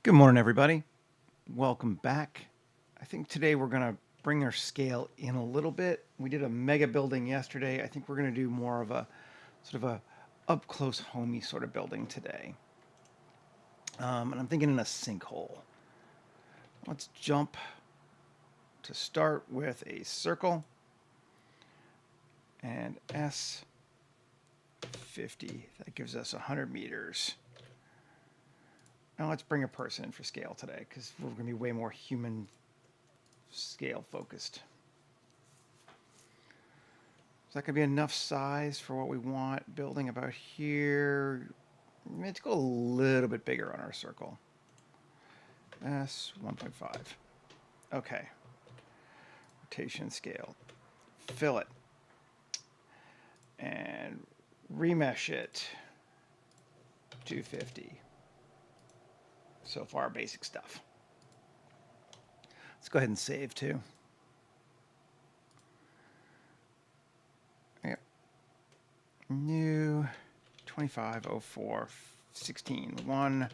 Good morning, everybody. Welcome back. I think today we're going to bring our scale in a little bit. We did a mega building yesterday. I think we're going to do more of a sort of a up close, homey sort of building today. And I'm thinking in a sinkhole. Let's jump to start with a circle and S50. That gives us 100 meters. Now let's bring a person in for scale today because we're going to be way more human scale focused. Is that going to be enough size for what we want? Building about here. Let's go a little bit bigger on our circle. S 1.5. Okay. Rotation scale. Fill it. And remesh it. 250. So far, basic stuff. Let's go ahead and save too. Yep. New 250416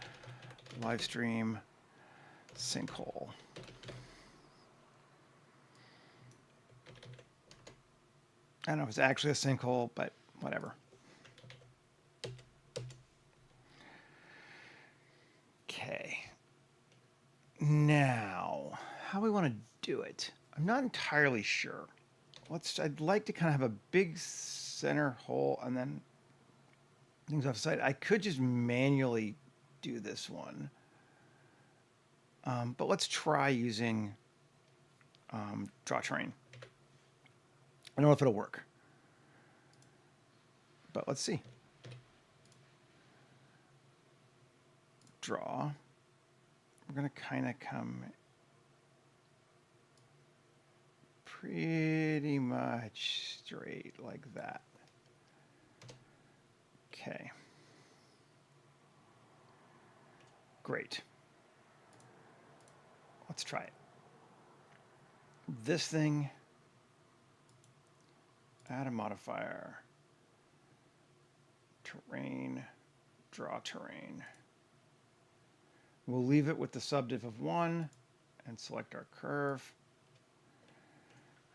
live stream sinkhole. I don't know if it's actually a sinkhole, but whatever. Okay. Now, how we want to do it, I'm not entirely sure. I'd like to kind of have a big center hole and then things off the side. I could just manually do this one. But let's try using draw terrain. I don't know if it'll work, but let's see. Draw. We're going to kind of come pretty much straight like that. Okay. Great. Let's try it. This thing, add a modifier, terrain, draw terrain. We'll leave it with the subdiv of 1 and select our curve.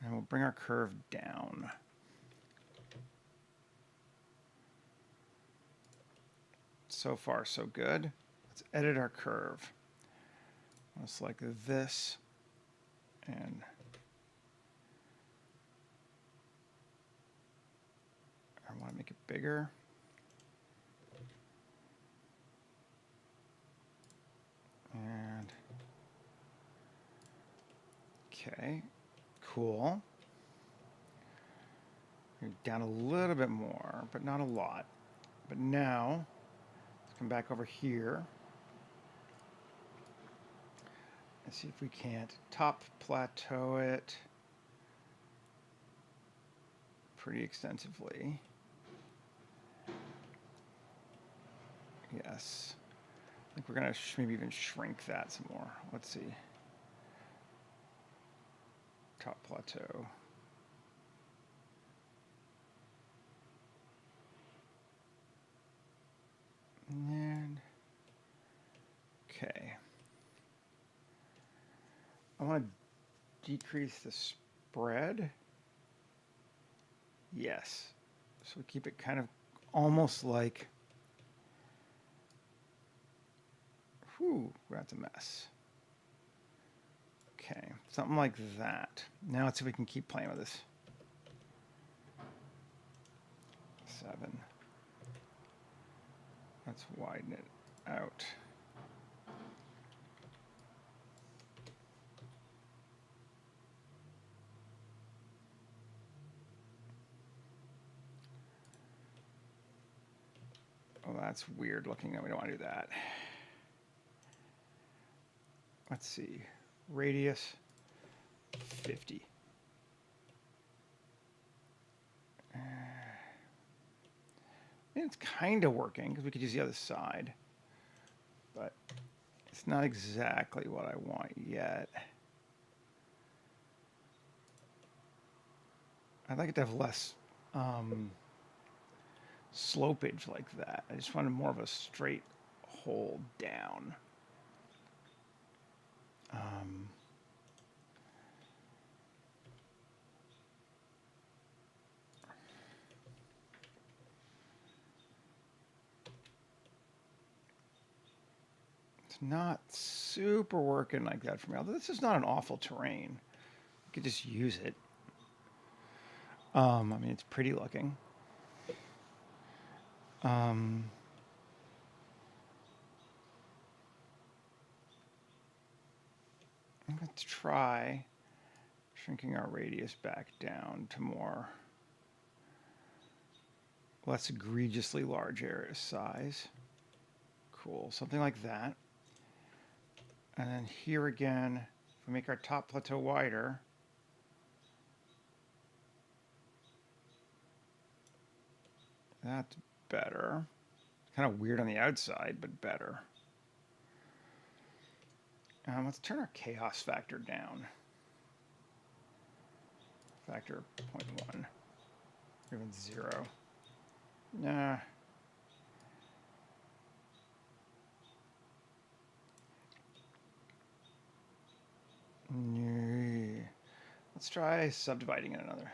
And we'll bring our curve down. So far, so good. Let's edit our curve. I'll select this and I want to make it bigger. And okay, cool. Down a little bit more, but not a lot. But now, let's come back over here. And see if we can't top plateau it pretty extensively. Yes. I think we're going to maybe even shrink that some more. Let's see. Top plateau. And okay. I want to decrease the spread. Yes. So we keep it kind of almost like, whew, that's a mess. Okay, something like that. Now let's see if we can keep playing with this. 7. Let's widen it out. Oh, that's weird looking. We don't want to do that. Let's see. Radius 50. It's kind of working because we could use the other side, but it's not exactly what I want yet. I'd like it to have less slopage like that. I just wanted more of a straight hole down. It's not super working like that for me, although this is not an awful terrain. You could just use it. I mean, it's pretty looking. Let's try shrinking our radius back down to more less egregiously large area size. Cool, something like that. And then here again, if we make our top plateau wider, that's better. It's kind of weird on the outside, but better. Let's turn our chaos factor down. Factor 0.1, or even 0. Nah. Let's try subdividing it another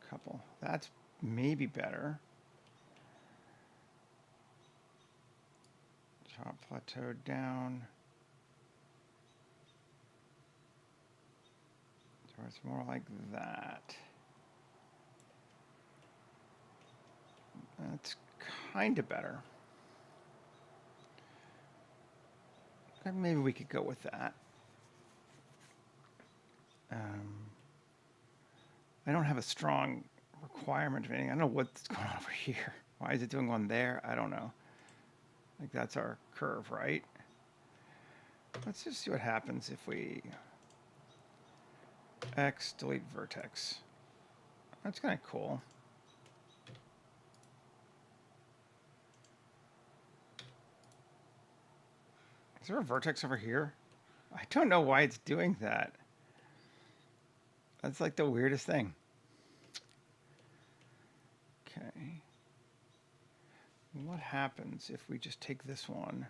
couple. That's maybe better. Top plateau down. So it's more like that. That's kind of better. Maybe we could go with that. I don't have a strong requirement of anything. I don't know what's going on over here. Why is it doing one there? I don't know. Like that's our curve, right? Let's just see what happens if we X delete vertex. That's kind of cool. Is there a vertex over here? I don't know why it's doing that. That's like the weirdest thing. Okay. What happens if we just take this one?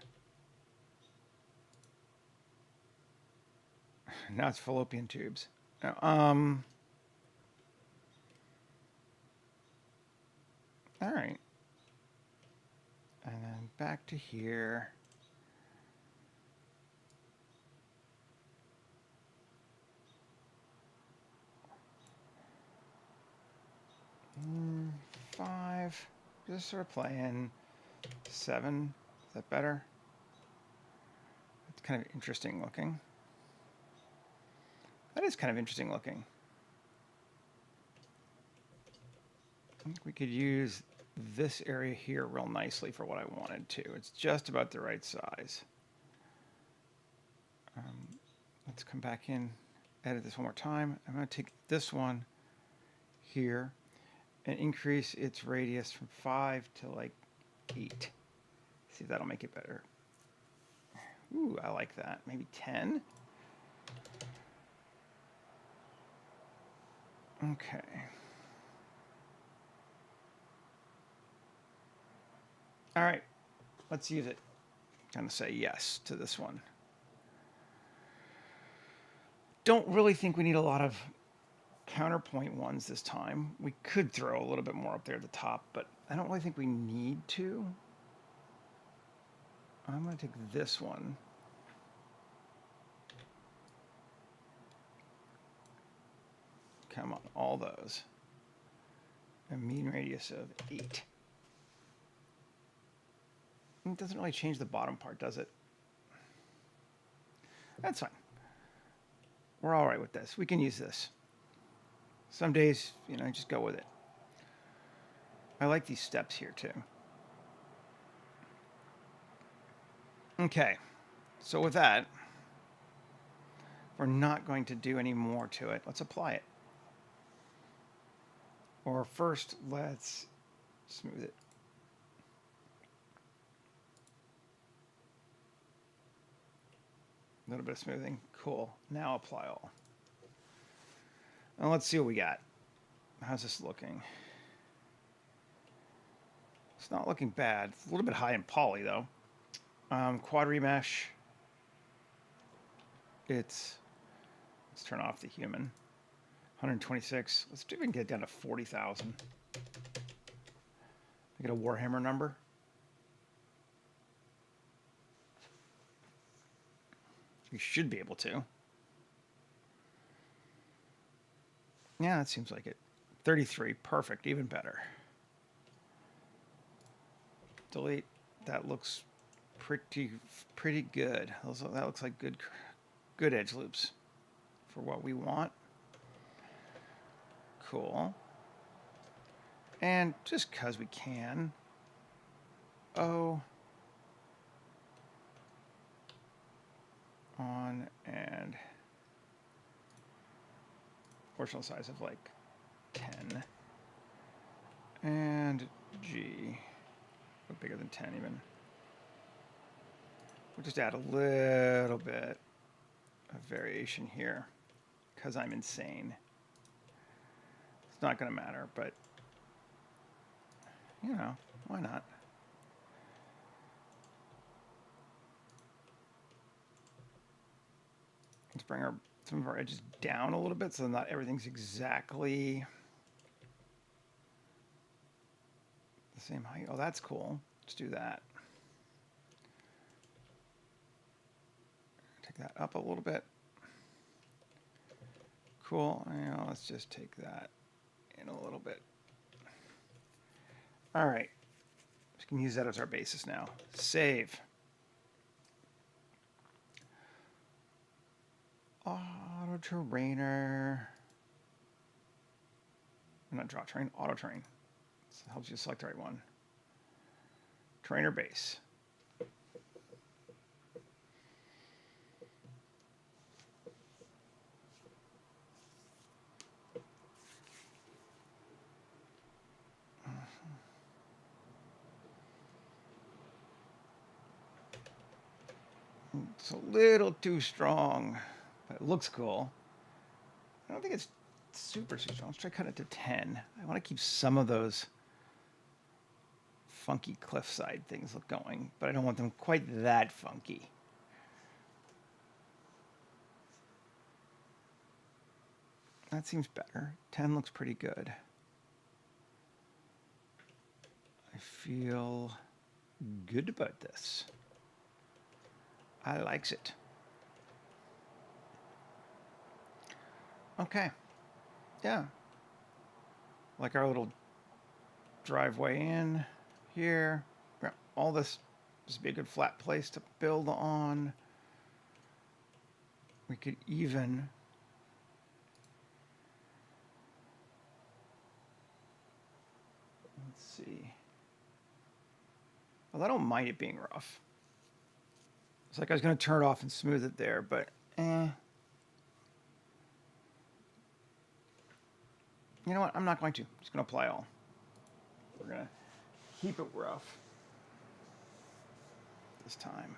Now it's fallopian tubes. All right. And then back to here. Five. Just sort of playing. 7. Is that better? It's kind of interesting looking. That is kind of interesting looking. I think we could use this area here real nicely for what I wanted to. It's just about the right size. Let's come back in, edit this one more time. I'm going to take this one here and increase its radius from 5 to like 8. See if that'll make it better. Ooh, I like that. Maybe 10. Okay. All right, let's use it. I'm going to say yes to this one. Don't really think we need a lot of counterpoint ones this time. We could throw a little bit more up there at the top, but I don't really think we need to. I'm going to take this one. Come on, all those. A mean radius of 8. It doesn't really change the bottom part, does it? That's fine. We're all right with this. We can use this. Some days, you know, just go with it. I like these steps here too. Okay, so with that, we're not going to do any more to it. Let's apply it. Or first, let's smooth it. A little bit of smoothing. Cool. Now apply all. Now let's see what we got. How's this looking? It's not looking bad. It's a little bit high in poly, though. Quad remesh. let's turn off the human. 126. Let's see if we can get down to 40,000. Get a Warhammer number. We should be able to. Yeah, that seems like it. 33, perfect, even better. Delete. That looks pretty good. Also, that looks like good edge loops for what we want. Cool. And just because we can. Oh. On and proportional size of like 10. And G. Bigger than 10 even. We'll just add a little bit of variation here because I'm insane. It's not going to matter, but you know, why not? Let's bring some of our edges down a little bit so not everything's exactly the same height. Oh, that's cool. Let's do that. Take that up a little bit. Cool. Now let's just take that in a little bit. All right. We can use that as our basis now. Save. Auto terrainer. Not draw terrain, auto terrain. This helps you select the right one. Trainer base. It's a little too strong, but it looks cool. I don't think it's super strong. Let's try cut it to 10. I want to keep some of those funky cliffside things going, but I don't want them quite that funky. That seems better. 10 looks pretty good. I feel good about this. I likes it. Okay. Yeah. Like our little driveway in here. All this would be a good flat place to build on. We could even let's see. Well, I don't mind it being rough. It's like I was going to turn it off and smooth it there, but You know what? I'm not going to. I'm just going to apply all. We're going to keep it rough this time.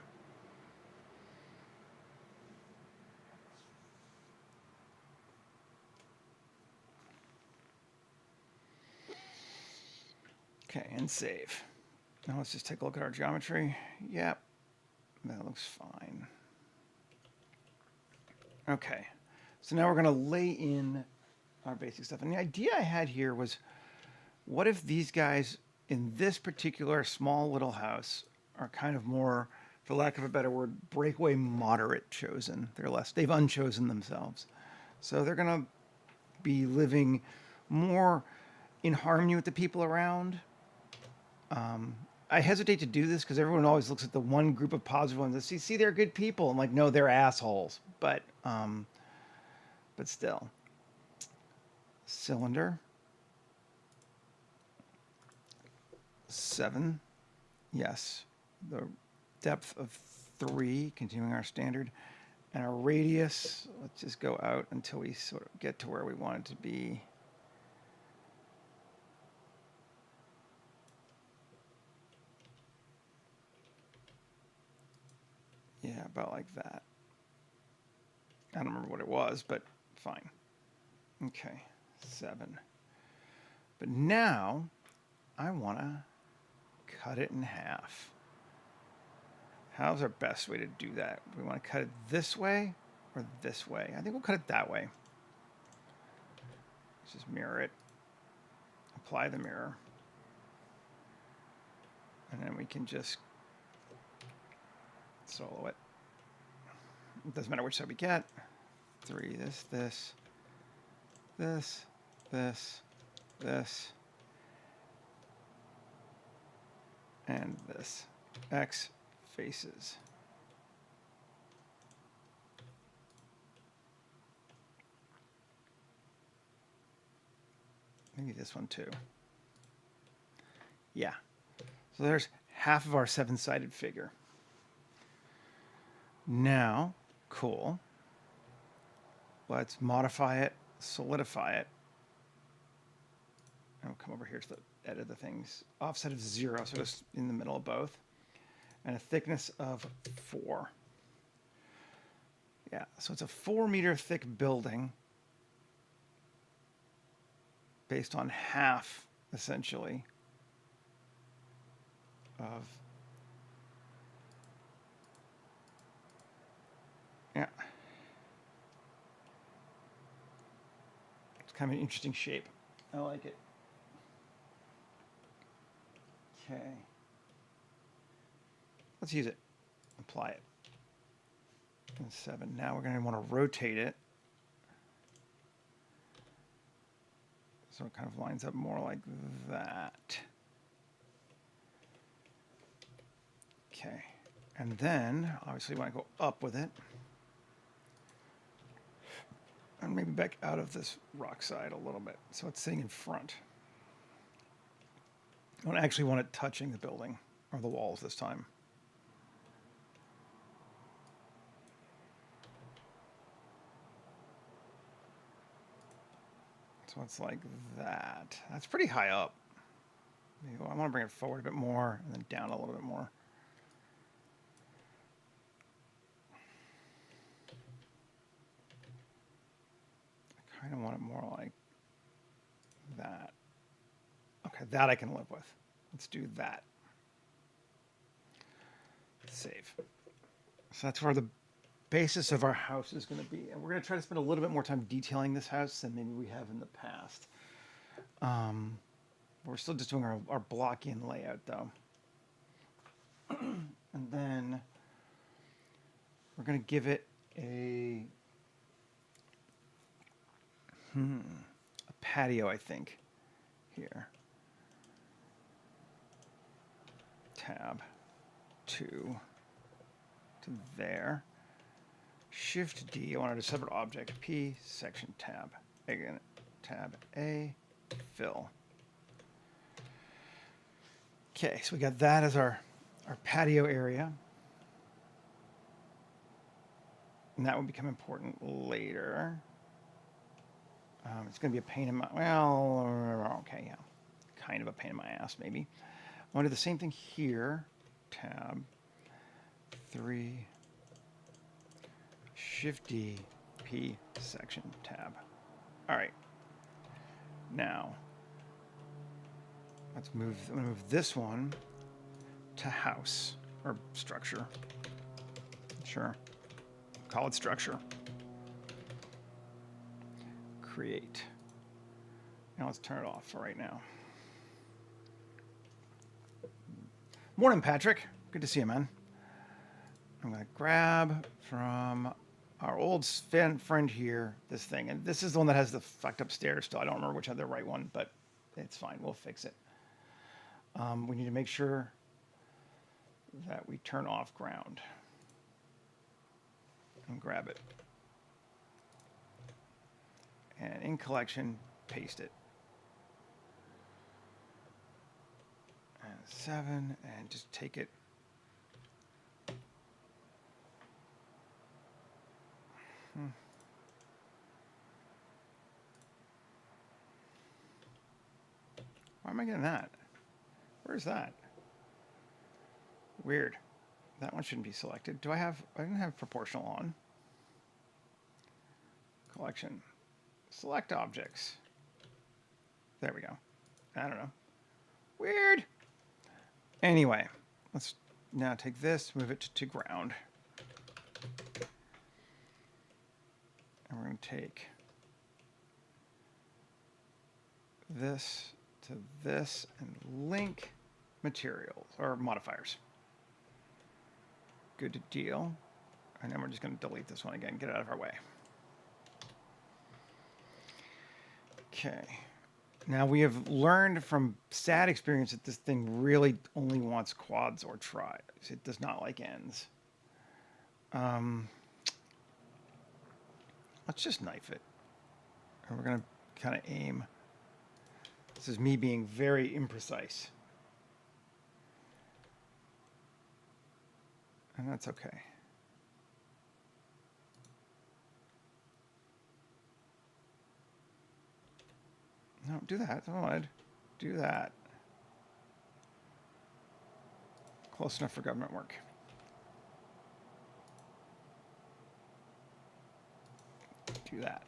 Okay, and save. Now let's just take a look at our geometry. Yep, that looks fine. Okay, so now we're going to lay in our basic stuff. And the idea I had here was, what if these guys in this particular small little house are kind of more, for lack of a better word, breakaway moderate chosen. They've unchosen themselves. So they're going to be living more in harmony with the people around. I hesitate to do this because everyone always looks at the one group of positive ones and see they're good people. I'm like, no, they're assholes. But still. Cylinder. 7. Yes. The depth of 3, continuing our standard. And our radius, let's just go out until we sort of get to where we want it to be. Yeah, about like that. I don't remember what it was, but fine. Okay, 7. But now I want to cut it in half. How's our best way to do that? We want to cut it this way or this way. I think we'll cut it that way. Let's just mirror it. Apply the mirror. And then we can just solo it. It doesn't matter which side we get. 3, this, this, this, this, this, and this. X faces. Maybe this one too. Yeah. So there's half of our 7-sided figure. Now, cool. Let's modify it, solidify it. I'll come over here to edit the things. Offset of 0, so just in the middle of both. And a thickness of 4. Yeah, so it's a 4-meter thick building based on half, essentially, of... Yeah. It's kind of an interesting shape. I like it. Okay. Let's use it. Apply it. And 7. Now we're going to want to rotate it. So it kind of lines up more like that. Okay. And then, obviously, we want to go up with it. And maybe back out of this rock side a little bit. So it's sitting in front. I don't actually want it touching the building or the walls this time. So it's like that. That's pretty high up. I want to bring it forward a bit more and then down a little bit more. I kind of want it more like that. Okay, that I can live with. Let's do that. Save. So that's where the basis of our house is going to be. And we're going to try to spend a little bit more time detailing this house than maybe we have in the past. We're still just doing our block-in layout, though. And then we're going to give it a patio, I think, here. Tab 2 to there. Shift D, I wanted a separate object. P, section tab. Again, tab A, fill. Okay, so we got that as our patio area. And that will become important later. It's going to be a pain in my... Well, okay, yeah. Kind of a pain in my ass, maybe. I want to do the same thing here. Tab 3. Shift D, P, section tab. All right. Now, I'm going to move this one to house or structure. Sure. Call it structure. Create. Now let's turn it off for right now. Morning, Patrick. Good to see you, man. I'm going to grab from our old friend here this thing. And this is the one that has the fucked up stairs still. I don't remember which had the right one, but it's fine. We'll fix it. We need to make sure that we turn off ground. And grab it. And in collection, paste it. And 7, and just take it. Why am I getting that? Where's that? Weird. That one shouldn't be selected. I didn't have proportional on. Collection. Select objects. There we go. I don't know. Weird. Anyway, let's now take this, move it to ground. And we're going to take this to this and link materials or modifiers. Good deal. And then we're just going to delete this one again, get it out of our way. Okay. Now we have learned from sad experience that this thing really only wants quads or tries. It does not like ends. Let's just knife it. And we're going to kind of aim. This is me being very imprecise. And that's okay. No, do that. That's what I wanted. Do that. Close enough for government work. Do that.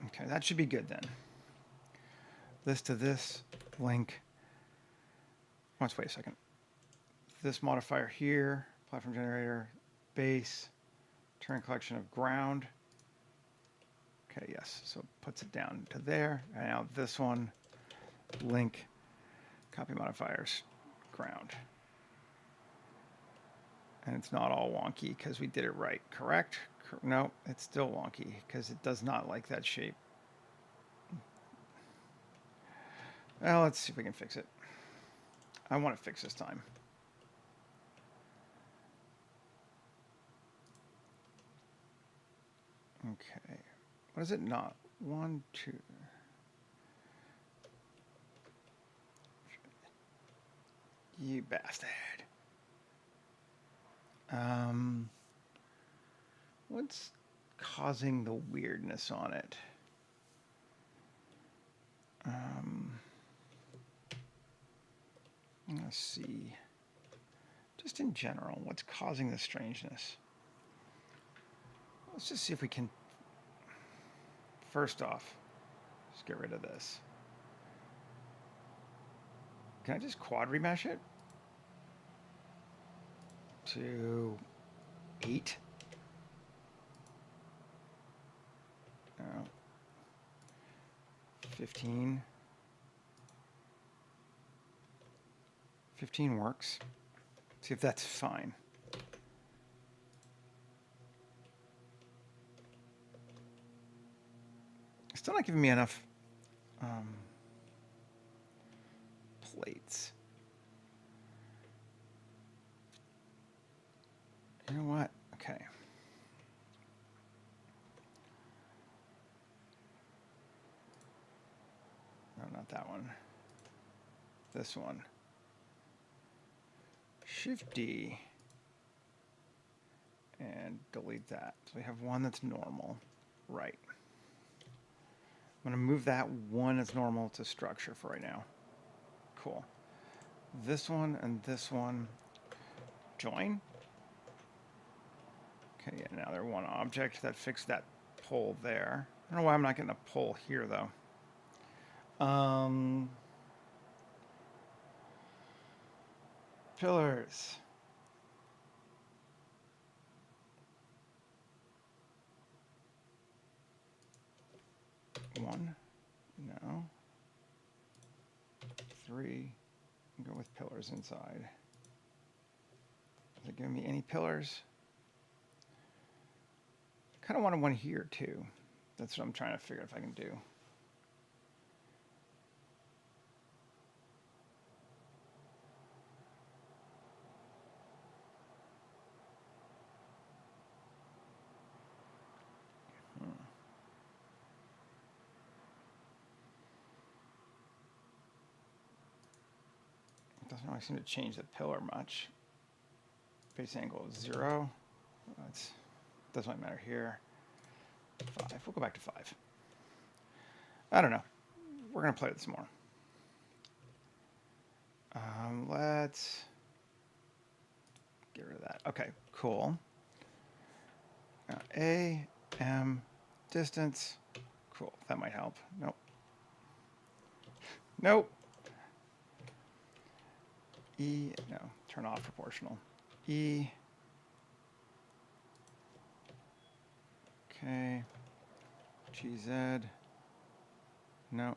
Okay, that should be good then. This to this, link. Let's wait a second. This modifier here, platform generator, base, turn collection of ground. Okay, yes, so it puts it down to there. And now this one, link, copy modifiers, ground. And it's not all wonky because we did it right, correct? No, it's still wonky because it does not like that shape. Well, let's see if we can fix it. I want to fix this time. Okay. What is it not? 1, 2. You bastard. What's causing the weirdness on it? Let's see. Just in general, what's causing the strangeness? Let's just see if we can. First off, just get rid of this. Can I just quad remesh it to 8? No. 15. 15 works. See if that's fine. Still not giving me enough plates. You know what? Okay. No, not that one. This one. Shift D. And delete that. So we have one that's normal. Right. I'm going to move that one that's normal to structure for right now. Cool. This one and this one join. Okay, yeah, now they're one object. That fixed that pole there. I don't know why I'm not getting a pole here though. Pillars. One, no. 3, go with pillars inside. Is it giving me any pillars? I kind of wanted one here too. That's what I'm trying to figure out if I can do. Doesn't really seem to change the pillar much. Base angle is 0. That's doesn't really matter here. 5. We'll go back to 5. I don't know. We're gonna play with this more. Let's get rid of that. Okay, cool. Now A, M, distance. Cool. That might help. Nope. Nope. E, no, turn off proportional. E. Okay. GZ. No.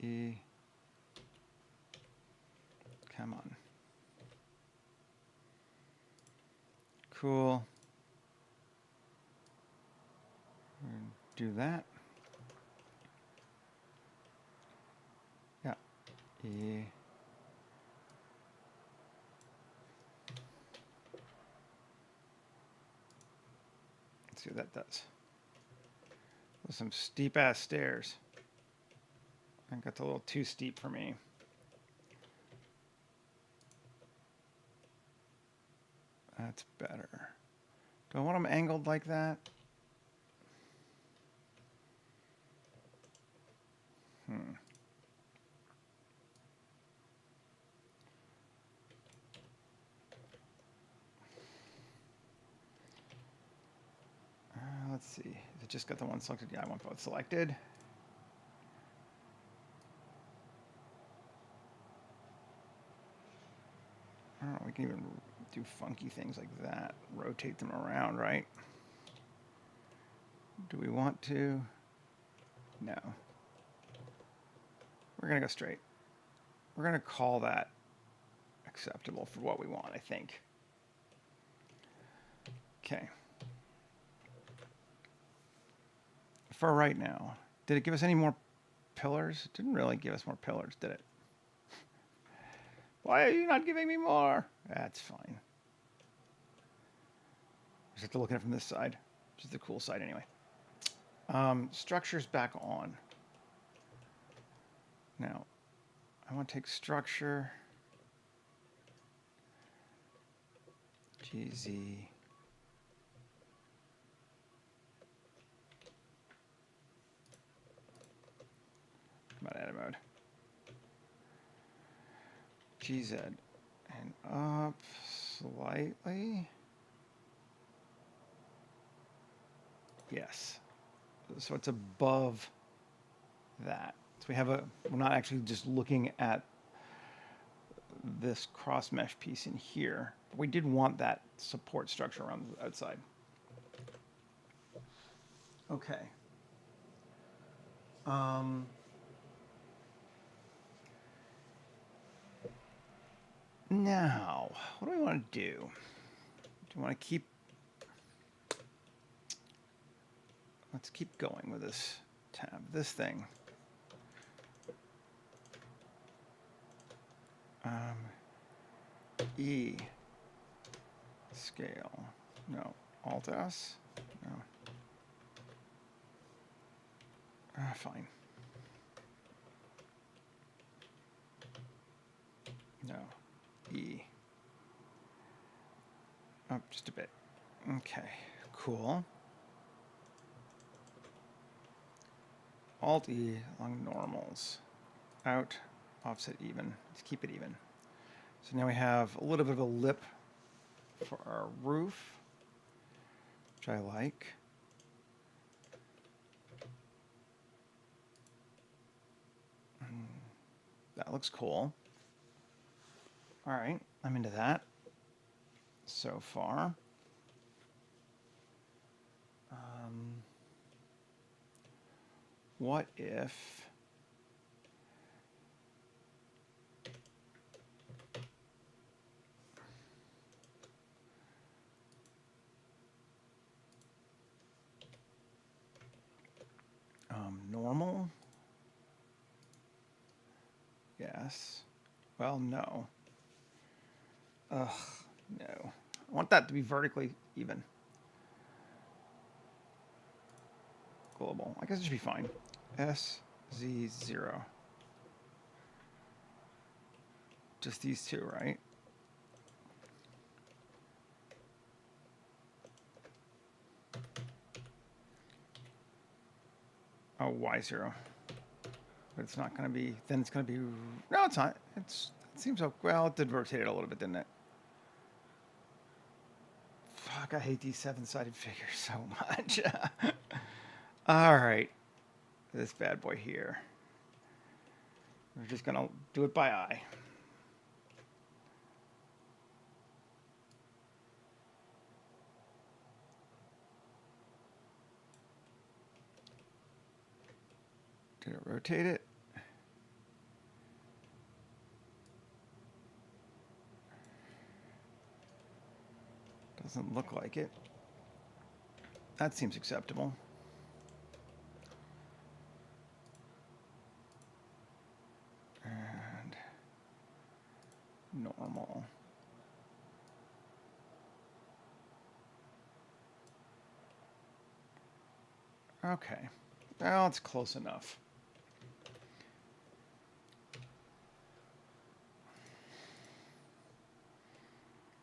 E. Come on. Cool. Do that. Yeah. E. Let's see what that does. There's some steep ass stairs. I think that's a little too steep for me. That's better. Do I want them angled like that? Let's see. Is it just got the one selected? Yeah, I want both selected. I don't know. We can even do funky things like that. Rotate them around, right? Do we want to? No. We're going to go straight. We're going to call that acceptable for what we want, I think. Okay. For right now, did it give us any more pillars? It didn't really give us more pillars, did it? Why are you not giving me more? That's fine. Just have to look at it from this side, which is the cool side anyway. Structure's back on. Now, I want to take structure, GZ, come on, edit mode, GZ, and up slightly. Yes. So it's above that. So we have we're not actually just looking at this cross mesh piece in here. But we did want that support structure around the outside. Okay. Now, what do we want to do? Do you want to keep... Let's keep going with this tab, this thing. E. Scale. No. Alt S. No. Fine. No. E. Up just a bit. Okay. Cool. Alt E along normals. Out. Offset even. Let's keep it even. So now we have a little bit of a lip for our roof, which I like. That looks cool. All right, I'm into that so far. What if normal? Yes. Well, no. Ugh, no. I want that to be vertically even. Global. I guess it should be fine. SZ0. Just these two, right? Oh, Y0. But it's not going to be, then it's going to be, no, it's not. It seems so, well, it did rotate it a little bit, didn't it? Fuck, I hate these 7-sided figures so much. All right. This bad boy here. We're just going to do it by eye. Did it rotate it? Doesn't look like it. That seems acceptable. And normal. Okay. Well, it's close enough.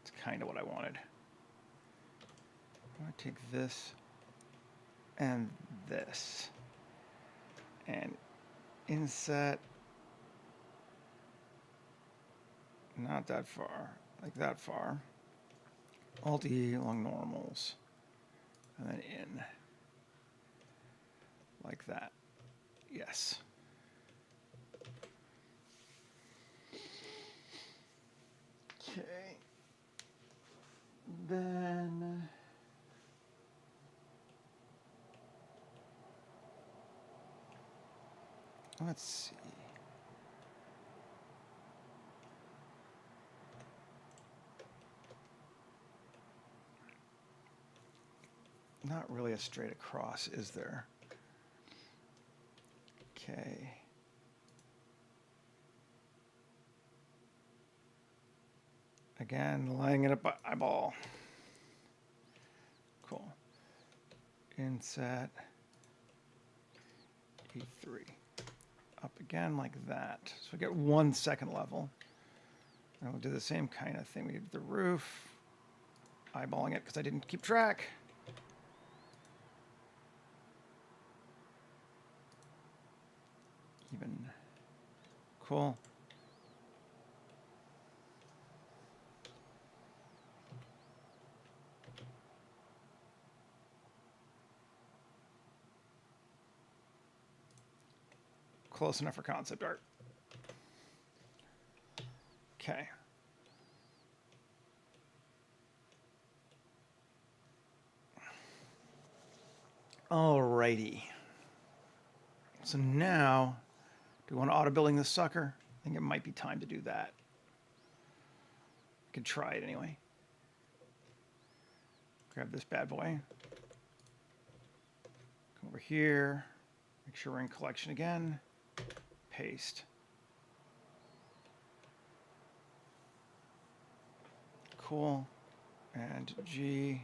It's kind of what I wanted. I'm going to take this and this and inset not that far, like that far. Alt-E along normals and then in like that. Yes. Okay. Then let's see. Not really a straight across, is there? Okay. Again, lining it up by eyeball. Cool. Inset E3. Up again like that. So we get 1 second level. And we'll do the same kind of thing we did with the roof. Eyeballing it because I didn't keep track. Even. Cool. Close enough for concept art. Okay. Alrighty. So now, do we want to auto building this sucker? I think it might be time to do that. I could try it anyway. Grab this bad boy. Come over here. Make sure we're in collection again. Paste. Cool. And G.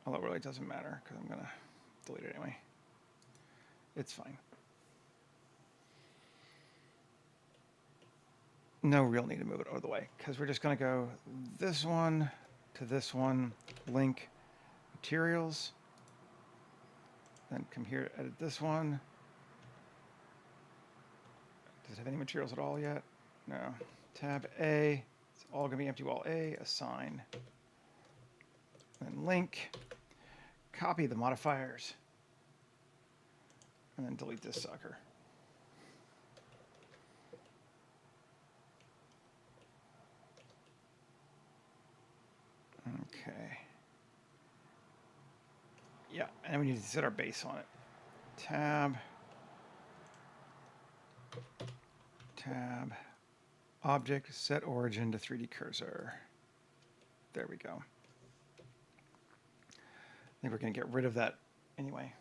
Although it really doesn't matter because I'm going to delete it anyway. It's fine. No real need to move it out of the way because we're just going to go this one to this one, link materials, then come here, edit this one. Does it have any materials at all yet? No. Tab A, it's all going to be empty wall A, assign. Then link, copy the modifiers, and then delete this sucker. Okay. Yeah, and we need to set our base on it. Tab, object, set origin to 3D cursor. There we go. I think we're going to get rid of that anyway.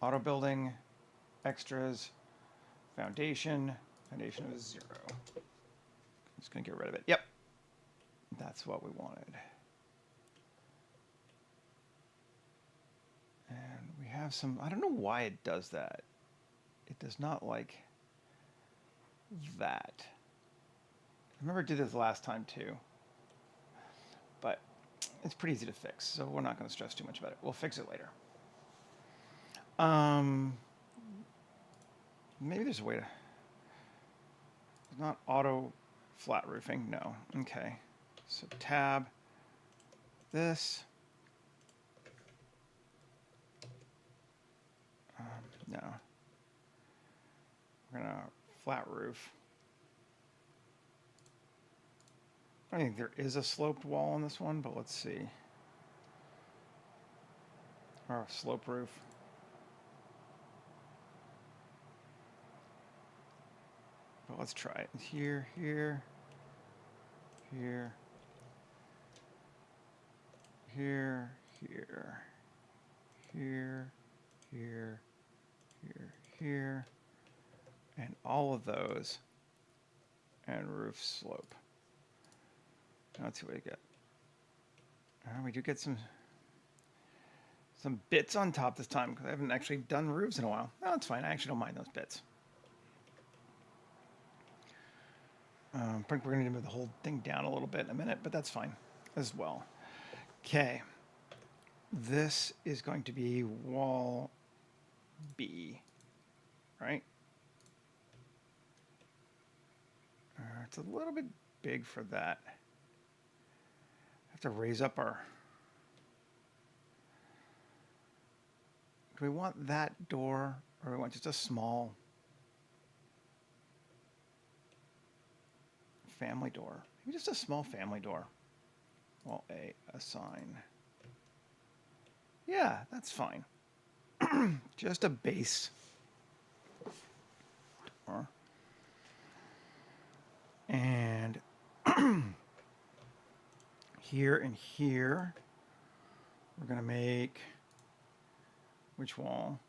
Auto building, extras, foundation is 0. I'm just going to get rid of it. Yep. That's what we wanted. And we have some, I don't know why it does that. It does not like that. I remember it did this last time too. But it's pretty easy to fix, so we're not going to stress too much about it. We'll fix it later. Maybe there's a way to... It's not auto flat roofing. No. Okay. So tab, this. No. We're going to flat roof. I think there is a sloped wall on this one, but let's see. or a slope roof. But let's try it. Here, here, here, here, here, here, here, here, here, and all of those, and roof slope. Now let's see what we get. We do get some bits on top this time because I haven't actually done roofs in a while. No, it's fine. I actually don't mind those bits. I think we're going to move the whole thing down a little bit in a minute, but that's fine as well. Okay. This is going to be wall B, right? It's a little bit big for that. I have to raise up our... Do we want that door, or do we want just a small family door? Maybe just a small family door. Wall A, assign. Yeah, that's fine. Just a base door. And here and here, we're going to make, which wall?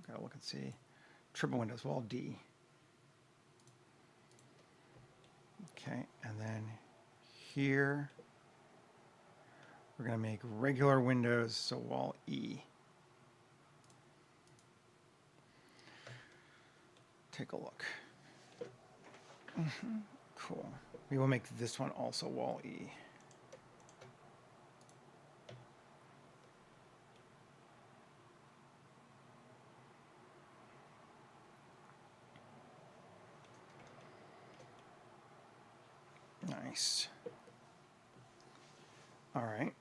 Gotta look and see. Triple windows, wall D. Okay, and then here, we're going to make regular windows, so wall E. Take a look. Cool. We will make this one also wall E. Nice. All right.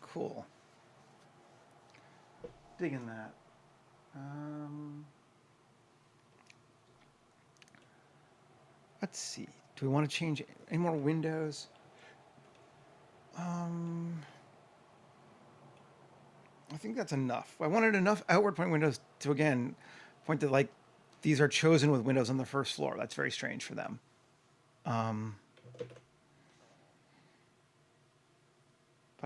Cool. Digging that. Let's see. Do we want to change any more windows? I think that's enough. I wanted enough outward point windows to, again, point that, like, these are chosen with windows on the first floor. That's very strange for them. But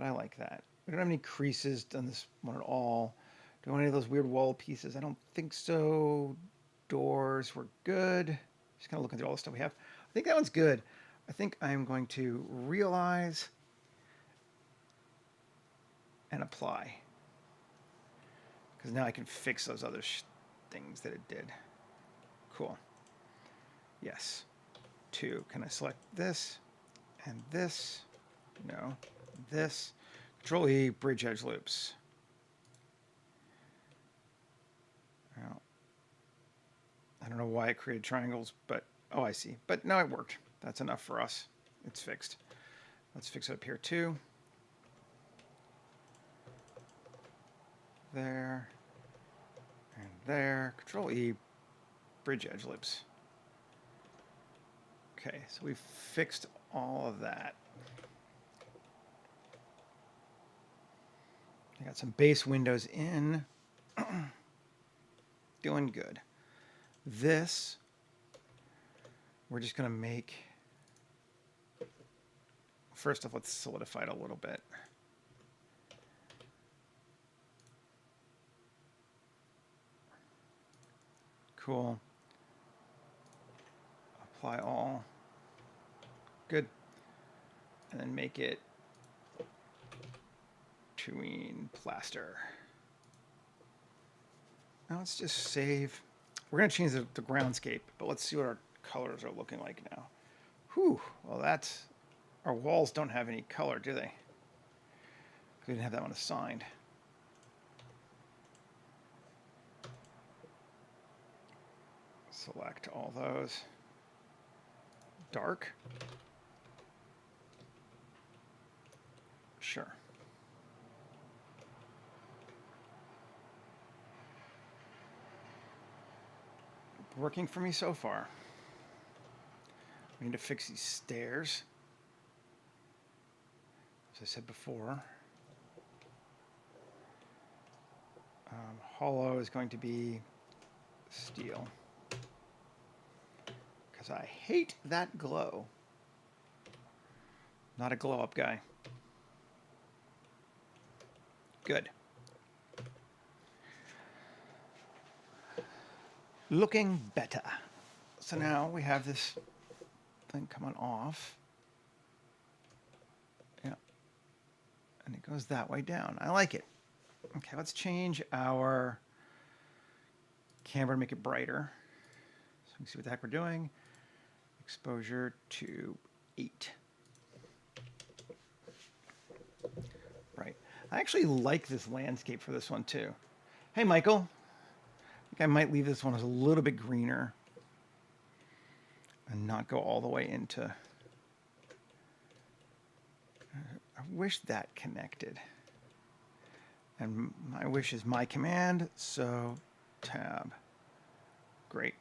I like that. We don't have any creases on this one at all. Do we want any of those weird wall pieces? I don't think so. Doors were good. Just kind of looking through all the stuff we have. I think that one's good. I think I'm going to realize and apply. Because now I can fix those other things that it did. Cool. Yes. 2. Can I select this and this? No. This. Control E, bridge edge loops. Well, I don't know why it created triangles, but, oh, I see. But no, it worked. That's enough for us. It's fixed. Let's fix it up here too. There. And there. Control E, bridge edge loops. Okay, so we've fixed all of that. I got some base windows in. Doing good. This, we're just going to make... First off, let's solidify it a little bit. Cool. Apply all. Good. And then make it between plaster. Now let's just save. We're going to change the groundscape, but let's see what our colors are looking like now. Whew. Well, that's... Our walls don't have any color, do they? We didn't have that one assigned. Select all those. Dark. Sure. Working for me so far. We need to fix these stairs. As I said before. Hollow is going to be steel. Because I hate that glow. Not a glow up guy. Good. Looking better. So now we have this thing coming off. Yeah. And it goes that way down. I like it. Okay, let's change our camera to make it brighter. So we can see what the heck we're doing. Exposure to 8. Right. I actually like this landscape for this one too. Hey, Michael. I think I might leave this one as a little bit greener and not go all the way into... I wish that connected. And my wish is my command, so tab. Great.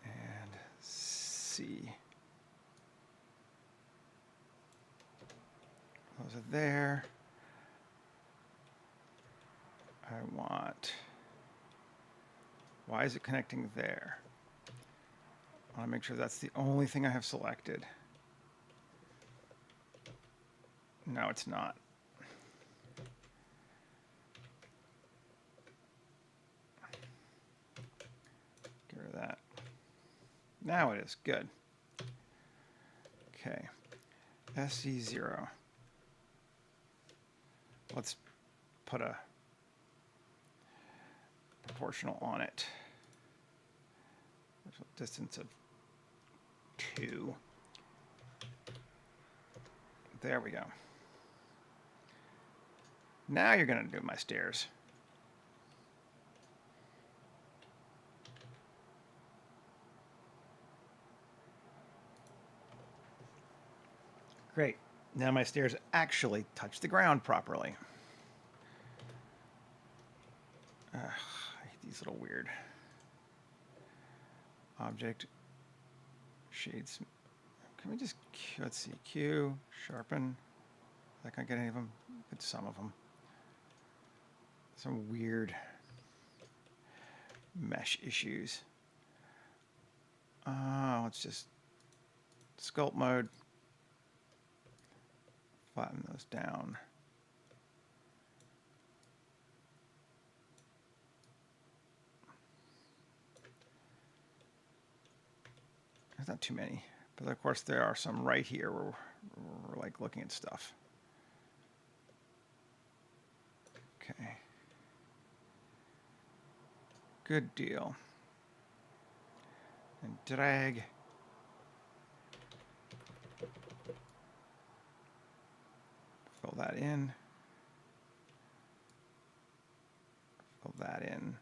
And C. Those are there. I want... Why is it connecting there? I want to make sure that's the only thing I have selected. No, it's not. Get rid of that. Now it is. Good. Okay. SC0. Let's put a proportional on it. There's a distance of 2. There we go. Now you're going to do my stairs. Great. Now my stairs actually touch the ground properly. I hate these little weird object shades. Can we just, let's see, Q, sharpen. Is that gonna get any of them? Get some of them. Some weird mesh issues. Let's just sculpt mode. Flatten those down. There's not too many, but of course there are some right here where we're like looking at stuff. Okay. Good deal. And drag. Fill that in. Fill that in.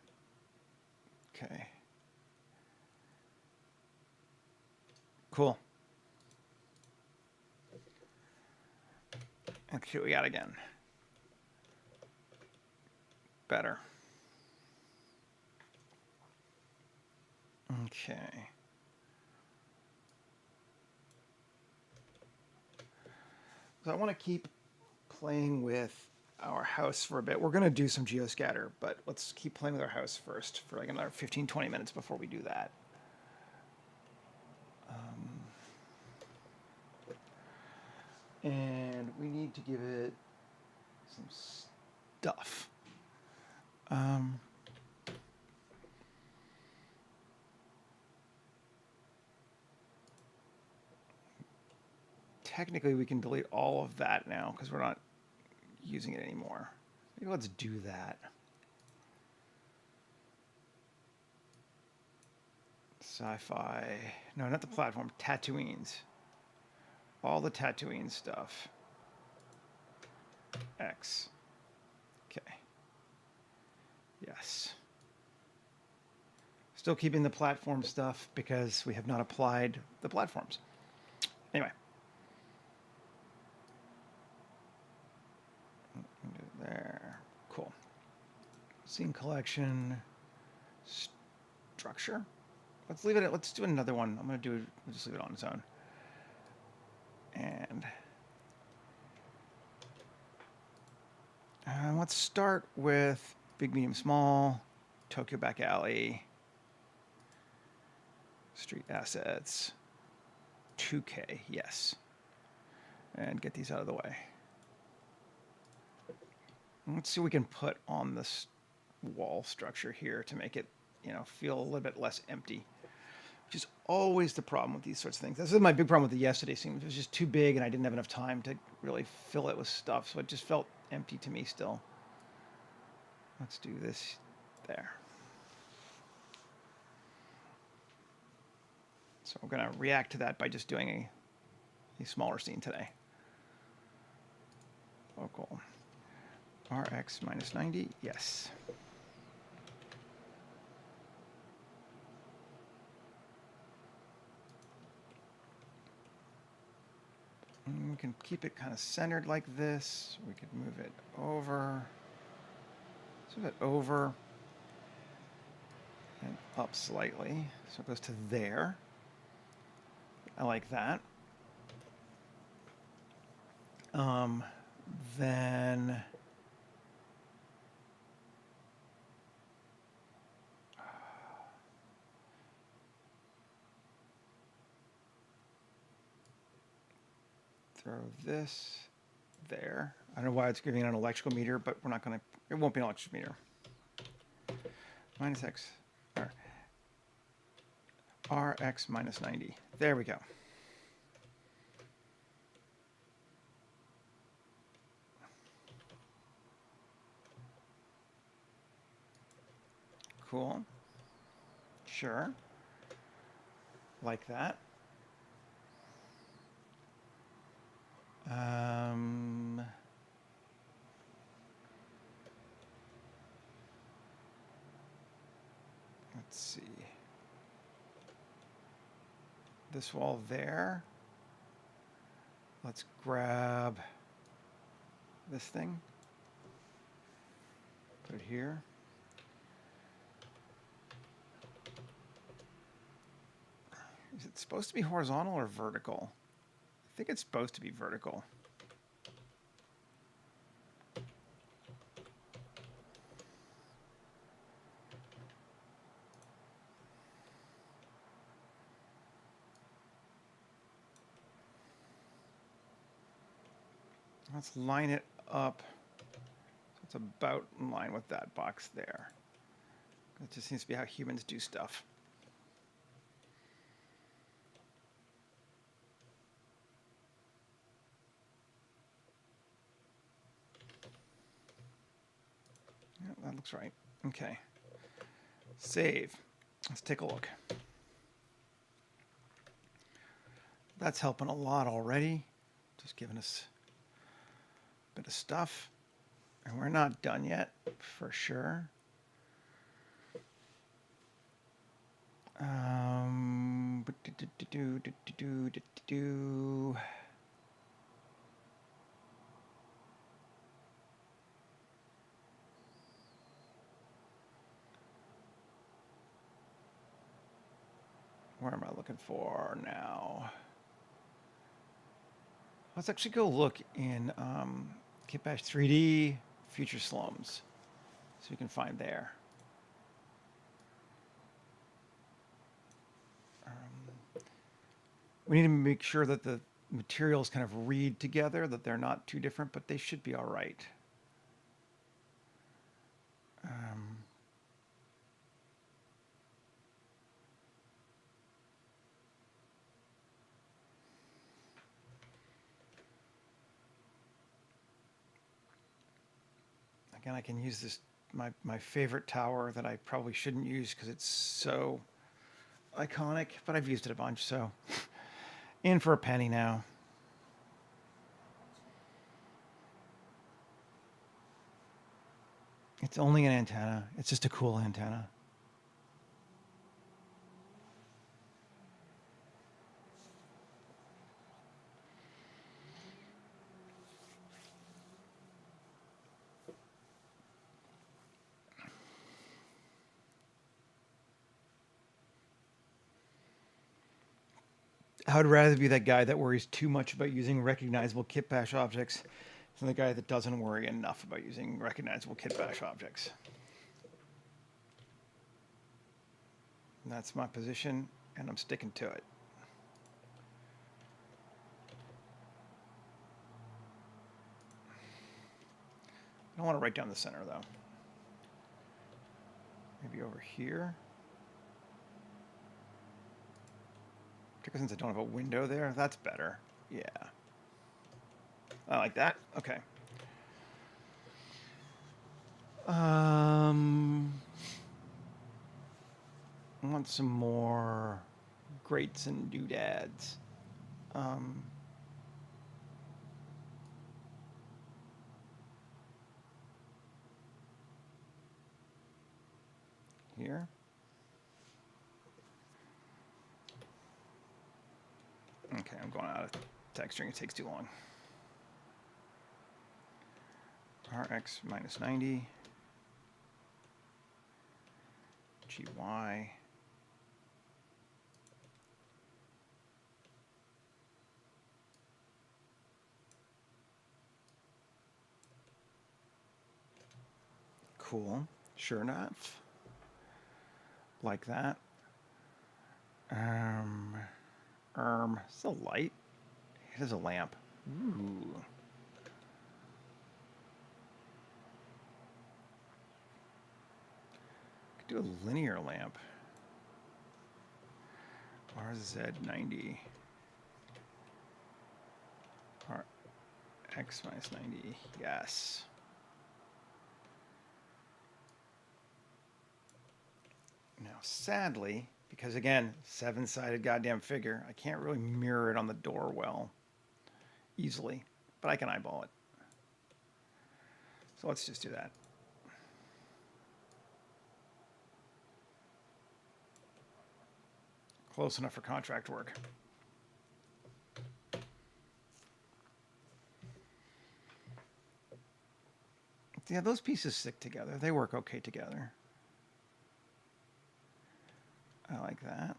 Okay. Cool. Let's see what we got again. Better. Okay. So I want to keep playing with our house for a bit. We're going to do some geoscatter, but let's keep playing with our house first for like another 15-20 minutes before we do that. And we need to give it some stuff. Technically, we can delete all of that now because we're not using it anymore. Maybe let's do that. Sci-fi. No, not the platform. Tatooines. All the Tatooine stuff. X. Okay. Yes. Still keeping the platform stuff because we have not applied the platforms. Anyway. There. Cool. Scene collection. Structure. Let's leave it at, let's do another one. I'm going to do, we'll just leave it on its own. And Let's start with big, medium, small, Tokyo back alley, street assets, 2K, yes. And get these out of the way. Let's see what we can put on this wall structure here to make it, feel a little bit less empty, which is always the problem with these sorts of things. This is my big problem with the yesterday scene. It was just too big and I didn't have enough time to really fill it with stuff, so it just felt empty to me still. Let's do this there. So we're going to react to that by just doing a smaller scene today. Local. Rx minus 90, yes. And we can keep it kind of centered like this. We could move it over. Let's move it over and up slightly. So it goes to there. I like that. Then throw this there. I don't know why it's giving it an electrical meter, but we're not going to, it won't be an electrical meter. Minus X, Rx minus 90. There we go. Cool. Sure. Like that. Let's see. This wall there. Let's grab this thing. Put it here. Is it supposed to be horizontal or vertical? I think it's supposed to be vertical. Let's line it up so it's about in line with that box there. That just seems to be how humans do stuff. Yeah, that looks right. Okay. Save. Let's take a look. That's helping a lot already. Just giving us a bit of stuff. And we're not done yet, for sure. Where am I looking for now? Let's actually go look in Kitbash 3D Future Slums, so we can find there. We need to make sure that the materials kind of read together, that they're not too different, but they should be all right. Again, I can use this, my favorite tower that I probably shouldn't use because it's so iconic, but I've used it a bunch, so in for a penny now. It's only an antenna. It's just a cool antenna. I would rather be that guy that worries too much about using recognizable kit bash objects So the guy that doesn't worry enough about using recognizable kit bash objects. And that's my position, and I'm sticking to it. I don't want to write down the center, though. Maybe over here. Particularly since I don't have a window there. That's better. Yeah. I like that. Okay. I want some more grates and doodads. Here. Okay, I'm going out of texturing. It takes too long. Rx minus 90. GY. Cool. Sure enough. Like that. Still light. It is a lamp. Ooh. Could do a linear lamp. RZ90. RX minus 90. Yes. Now, sadly, because again, 7-sided goddamn figure, I can't really mirror it on the door well easily, but I can eyeball it. So let's just do that. Close enough for contract work. Yeah, those pieces stick together. They work okay together. I like that.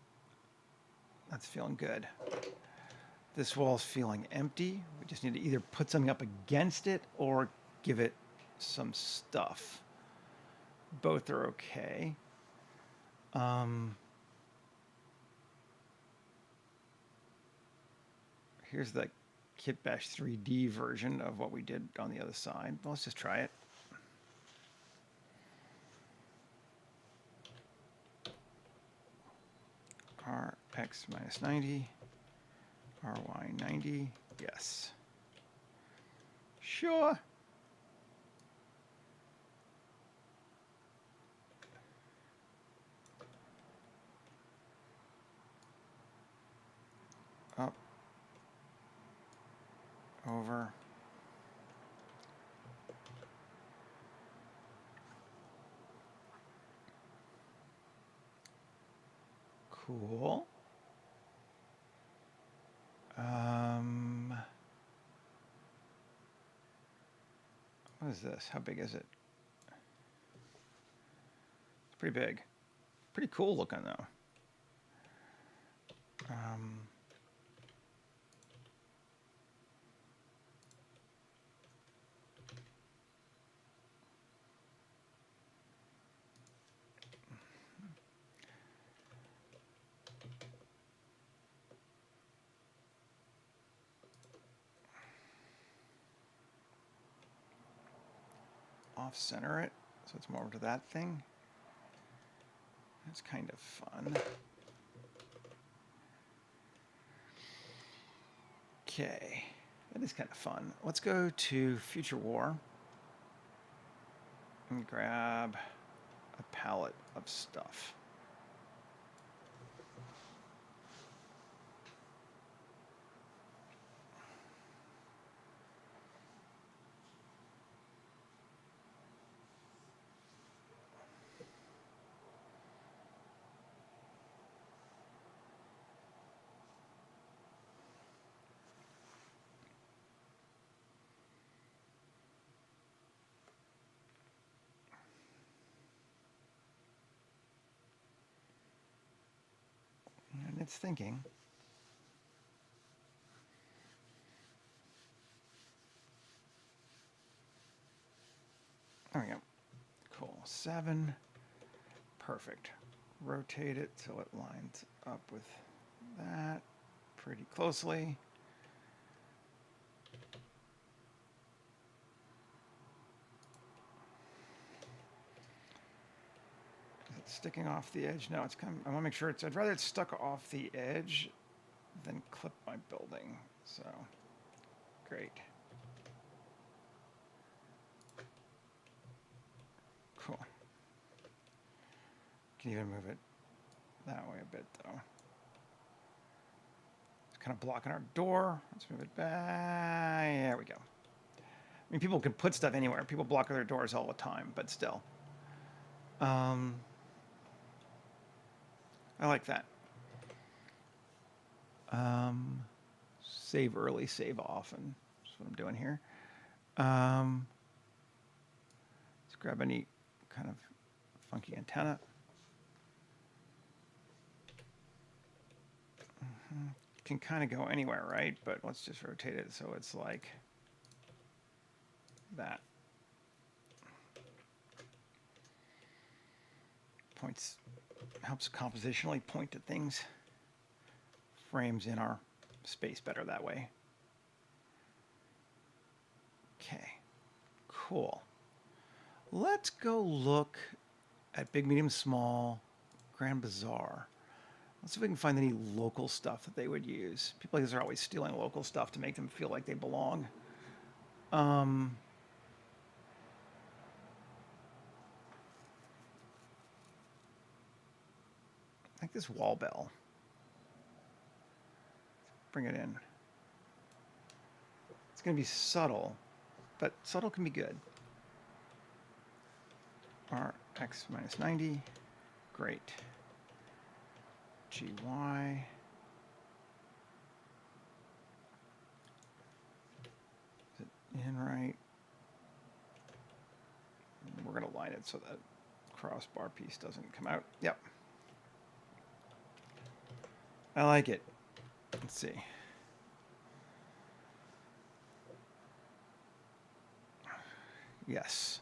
That's feeling good. This wall's feeling empty. We just need to either put something up against it or give it some stuff. Both are okay. Here's the Kitbash 3D version of what we did on the other side. Well, let's just try it. Rx minus 90, RY 90, yes. Sure. Up, over. Cool. What is this? How big is it? It's pretty big. Pretty cool looking though. Off-center it, so it's more to that thing. That's kind of fun. Okay, that is kind of fun. Let's go to Future War and grab a palette of stuff. And it's thinking. There we go. Cool. 7. Perfect. Rotate it so it lines up with that pretty closely. Is it sticking off the edge? No, it's kind of, I want to make sure it's, I'd rather it's stuck off the edge than clip my building. So, great. Cool. Can even move it that way a bit though. It's kind of blocking our door. Let's move it back. There we go. I mean, people can put stuff anywhere. People block their doors all the time, but still. I like that. Save early, save often. That's what I'm doing here. Let's grab any kind of funky antenna. Can kind of go anywhere, right? But let's just rotate it so it's like that. Points, helps compositionally point to things. Frames in our space better that way. Okay, cool. Let's go look at big, medium, small, Grand Bazaar. Let's see if we can find any local stuff that they would use. People like this are always stealing local stuff to make them feel like they belong. I like this wall bell. Bring it in. It's going to be subtle, but subtle can be good. Rx minus 90. Great. GY. Is it in right? We're going to line it so that crossbar piece doesn't come out. Yep. I like it. Let's see. Yes.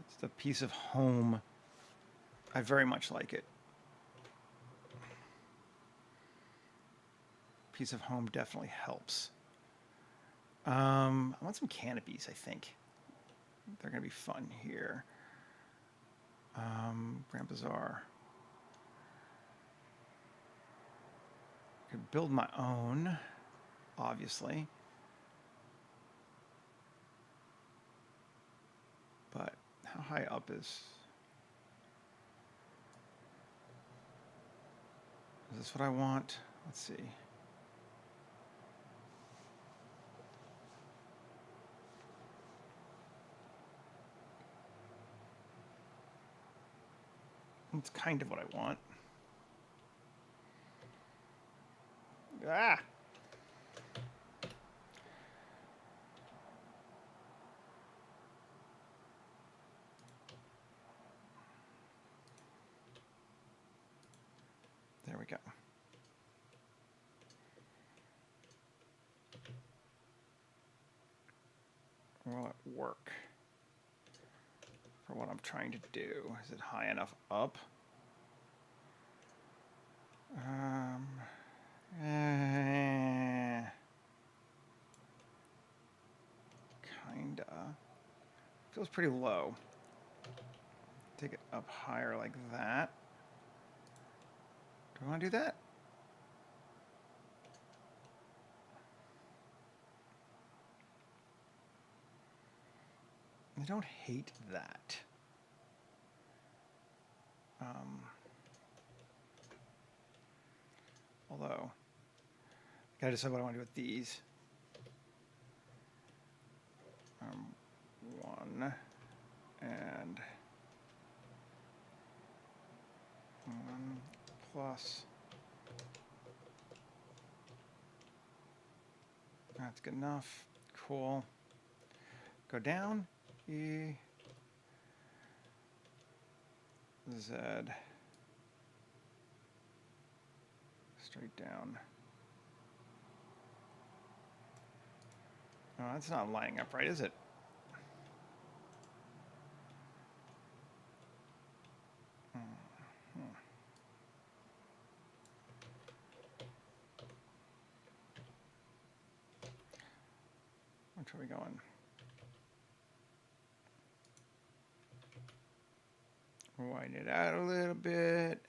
It's the piece of home. I very much like it. Piece of home definitely helps. I want some canopies, I think. They're going to be fun here. Grand Bazaar. Could build my own, obviously. But how high up is this what I want? Let's see. It's kind of what I want. Ah! There we go. Will it work for what I'm trying to do? Is it high enough up? Kinda. Feels pretty low. Take it up higher like that. Do I want to do that? I don't hate that. Although, I gotta decide what I want to do with these. 1 and 1 plus. That's good enough. Cool. Go down. E. Z. Straight down. Oh, that's not lining up right, is it? Which way are we going? Widen it out a little bit.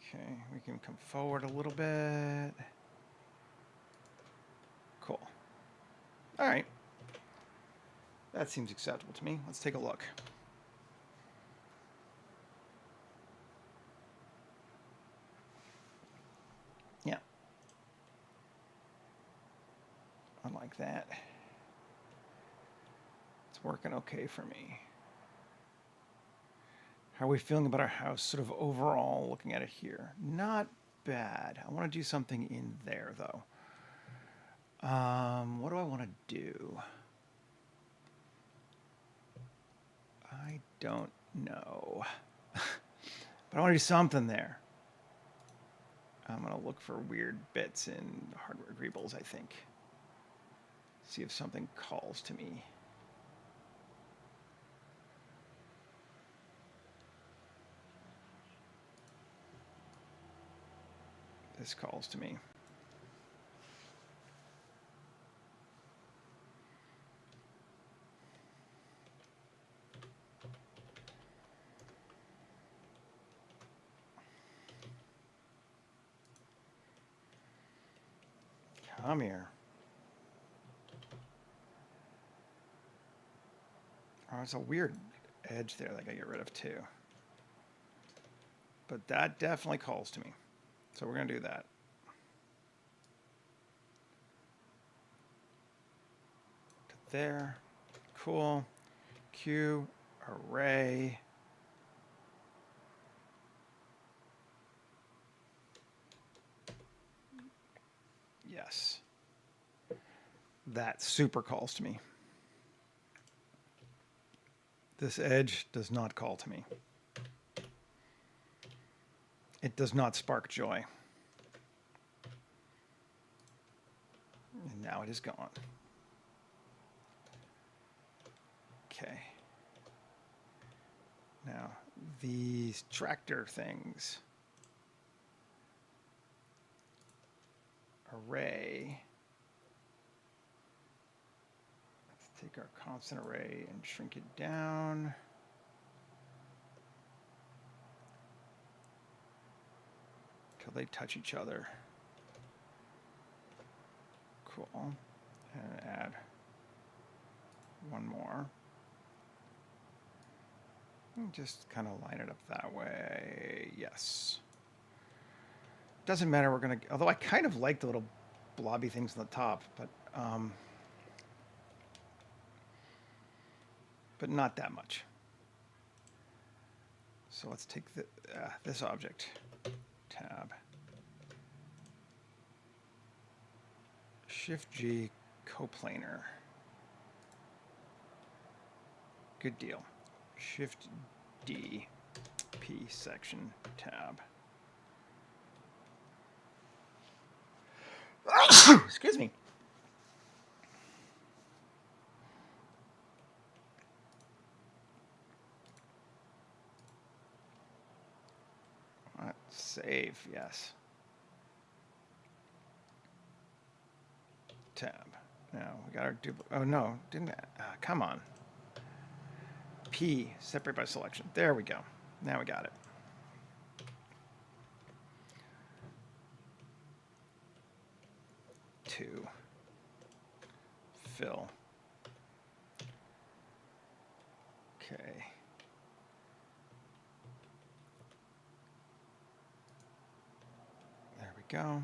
Okay, we can come forward a little bit. Cool. All right. That seems acceptable to me. Let's take a look. Yeah. I like that. It's working okay for me. How are we feeling about our house sort of overall looking at it here? Not bad. I want to do something in there though. What do I want to do? I don't know. But I want to do something there. I'm going to look for weird bits in hardware agreeables, I think. See if something calls to me. This calls to me. Come here. Oh, there's a weird edge there that I gotta get rid of too. But that definitely calls to me. So we're gonna do that. To there. Cool. Q array. Yes. That super calls to me. This edge does not call to me. It does not spark joy. And now it is gone. Okay. Now, these tractor things. Array. Let's take our constant array and shrink it down. Till they touch each other. Cool. And add one more. And just kind of line it up that way. Yes. Doesn't matter. We're going to, although I kind of like the little blobby things on the top, but not that much. So let's take this object, tab, Shift G, coplanar. Good deal. Shift D, P section, tab. Excuse me. Save, yes. Tab. Now we got our duplicate. Oh no, didn't. Come on. P, separate by selection. There we go. Now we got it. Two. Fill. Okay. There we go.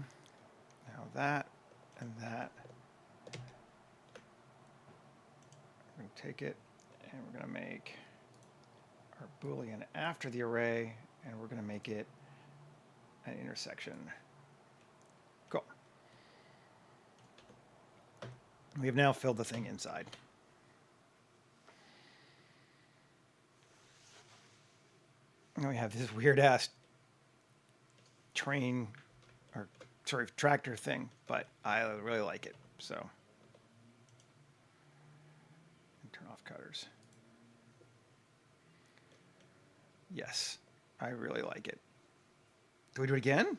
Now that and that. We're going to take it and we're going to make our Boolean after the array, and we're going to make it an intersection. Cool. We have now filled the thing inside. And we have this weird ass train, or sorry, tractor thing, but I really like it. So, and turn off cutters. Yes, I really like it. Do we do it again?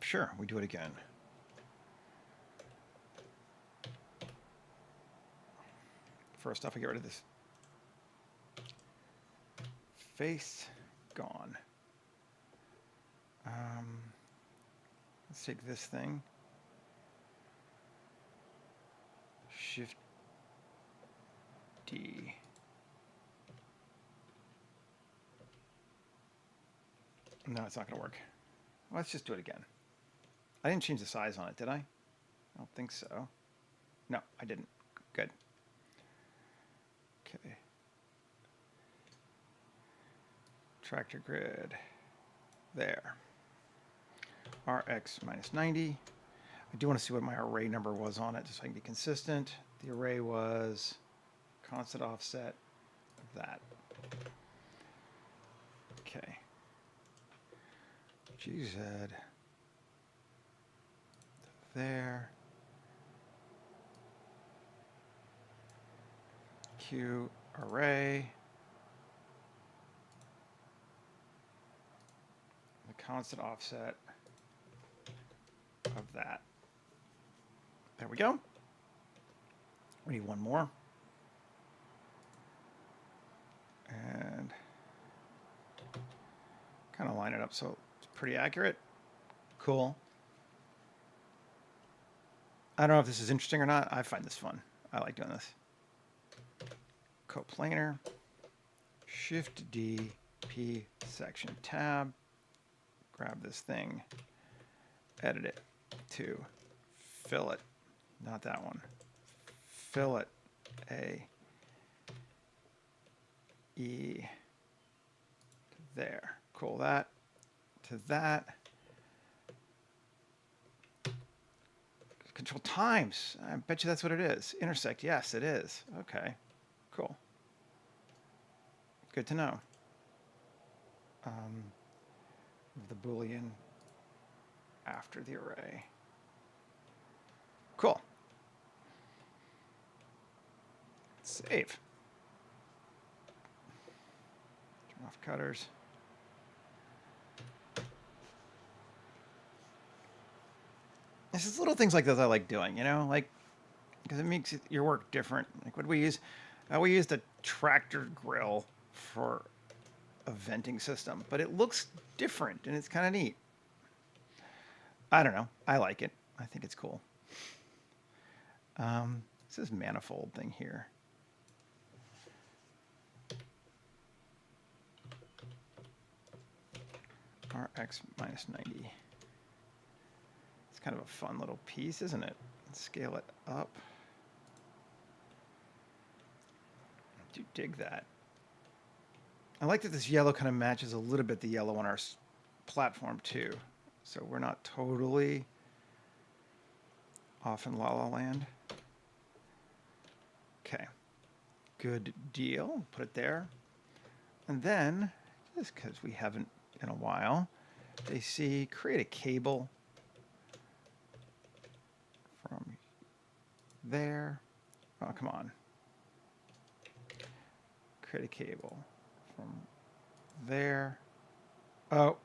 Sure, we do it again. First off, I get rid of this face. Gone. Let's take this thing. Shift D. No, it's not going to work. Let's just do it again. I didn't change the size on it, did I? I don't think so. No, I didn't. Good. Okay. Tractor grid. There. Rx minus 90. I do want to see what my array number was on it, just so I can be consistent. The array was constant offset of that. Okay. GZ. There. Q array. The constant offset of that. There we go. We need one more. And kind of line it up so it's pretty accurate. Cool. I don't know if this is interesting or not. I find this fun. I like doing this. Coplanar. Shift D, P, section tab. Grab this thing. Edit it to fillet. Not that one. Fillet A. E. There. Cool. That. To that. Control times. I bet you that's what it is. Intersect. Yes, it is. Okay. Cool. Good to know. The Boolean after the array. Cool. Save. Turn off cutters. It's just little things like this I like doing, you know, like, because it makes your work different. Like, what do we use? We used a tractor grill for a venting system, but it looks different and it's kind of neat. I don't know. I like it. I think it's cool. This is manifold thing here. Rx minus 90. It's kind of a fun little piece, isn't it? Let's scale it up. I do dig that. I like that this yellow kind of matches a little bit the yellow on our platform too. So we're not totally off in La La Land. Okay, good deal. Put it there. And then, just because we haven't in a while, they see create a cable from there. Oh, come on. Create a cable from there. Oh,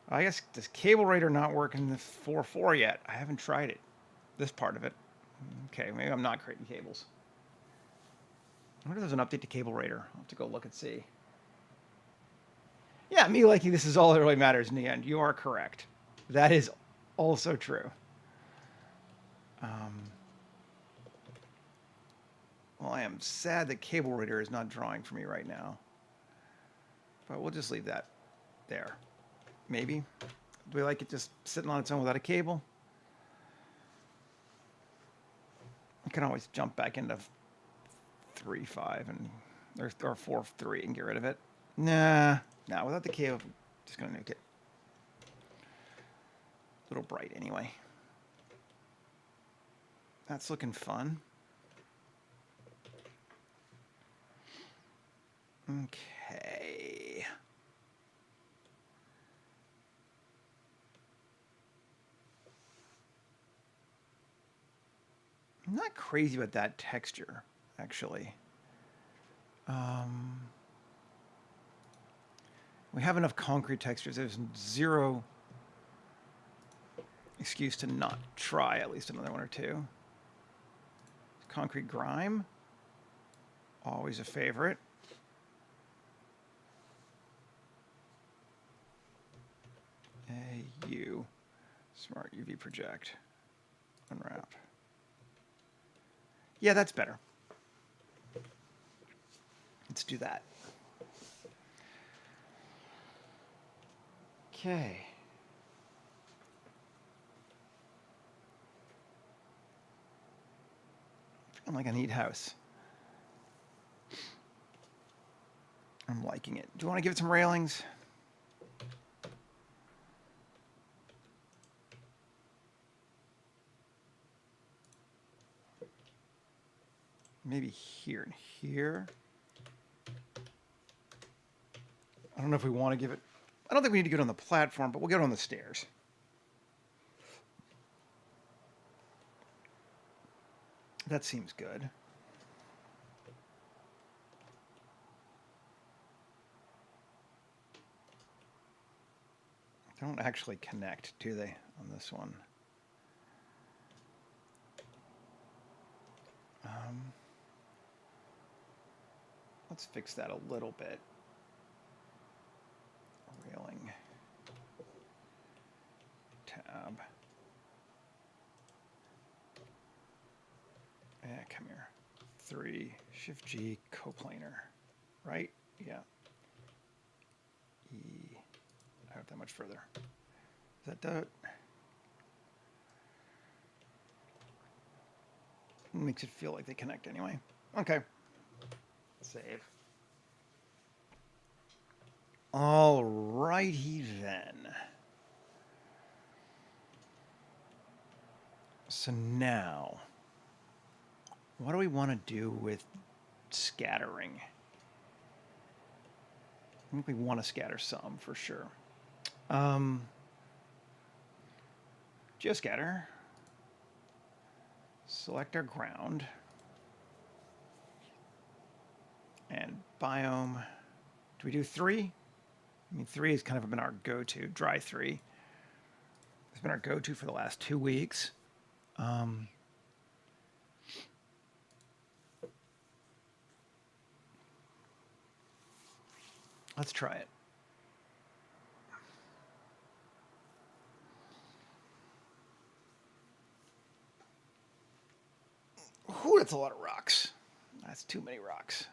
I guess does cable rater not work in the 4.4 yet? I haven't tried it. This part of it. Okay, maybe I'm not creating cables. I wonder if there's an update to cable rater. I'll have to go look and see. Yeah, me liking this is all that really matters in the end. You are correct. That is also true. Well, I am sad that cable rater is not drawing for me right now. But we'll just leave that there. Maybe. Do we like it just sitting on its own without a cable? I can always jump back into 3.5 and or 4.3 and get rid of it. Nah, without the cable, I'm just gonna make it a little bright anyway. That's looking fun. Okay. I'm not crazy about that texture, actually. We have enough concrete textures. There's zero excuse to not try at least another one or two. Concrete grime, always a favorite. AU, smart UV project, unwrap. Yeah, that's better. Let's do that. Okay. Feeling like a neat house. I'm liking it. Do you want to give it some railings? Maybe here and here. I don't know if we want to give it... I don't think we need to get on the platform, but we'll get on the stairs. That seems good. They don't actually connect, do they, on this one? Let's fix that a little bit. Railing. Tab. Yeah, come here. 3, Shift G, coplanar. Right? Yeah. E. Not that much further. Is that it? Makes it feel like they connect anyway. Okay. Save. All righty then. So now, what do we want to do with scattering? I think we want to scatter some for sure. Geoscatter. Select our ground. And biome. Do we do 3? I mean, 3 has kind of been our go-to, dry 3. It's been our go-to for the last 2 weeks. Let's try it. Ooh, that's a lot of rocks. That's too many rocks.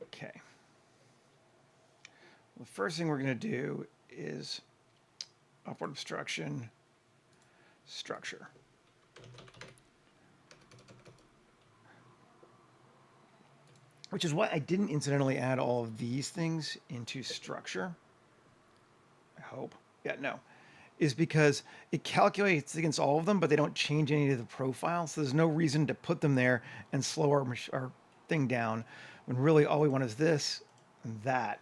Okay. The first thing we're going to do is upward obstruction, structure. Which is why I didn't incidentally add all of these things into structure. I hope. Yeah, no. Is because it calculates against all of them, but they don't change any of the profile. So there's no reason to put them there and slow our thing down when really all we want is this and that.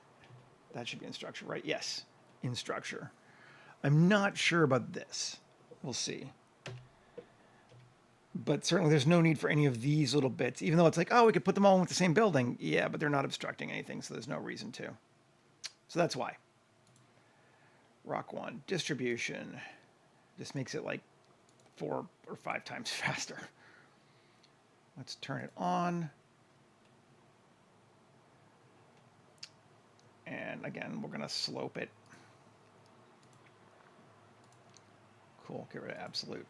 That should be in structure, right? Yes, in structure. I'm not sure about this. We'll see. But certainly there's no need for any of these little bits, even though it's like, oh, we could put them all with the same building. Yeah, but they're not obstructing anything, so there's no reason to. So that's why. Rock 1, distribution. This makes it like 4 or 5 times faster. Let's turn it on. And again, we're going to slope it. Cool, get rid of absolute.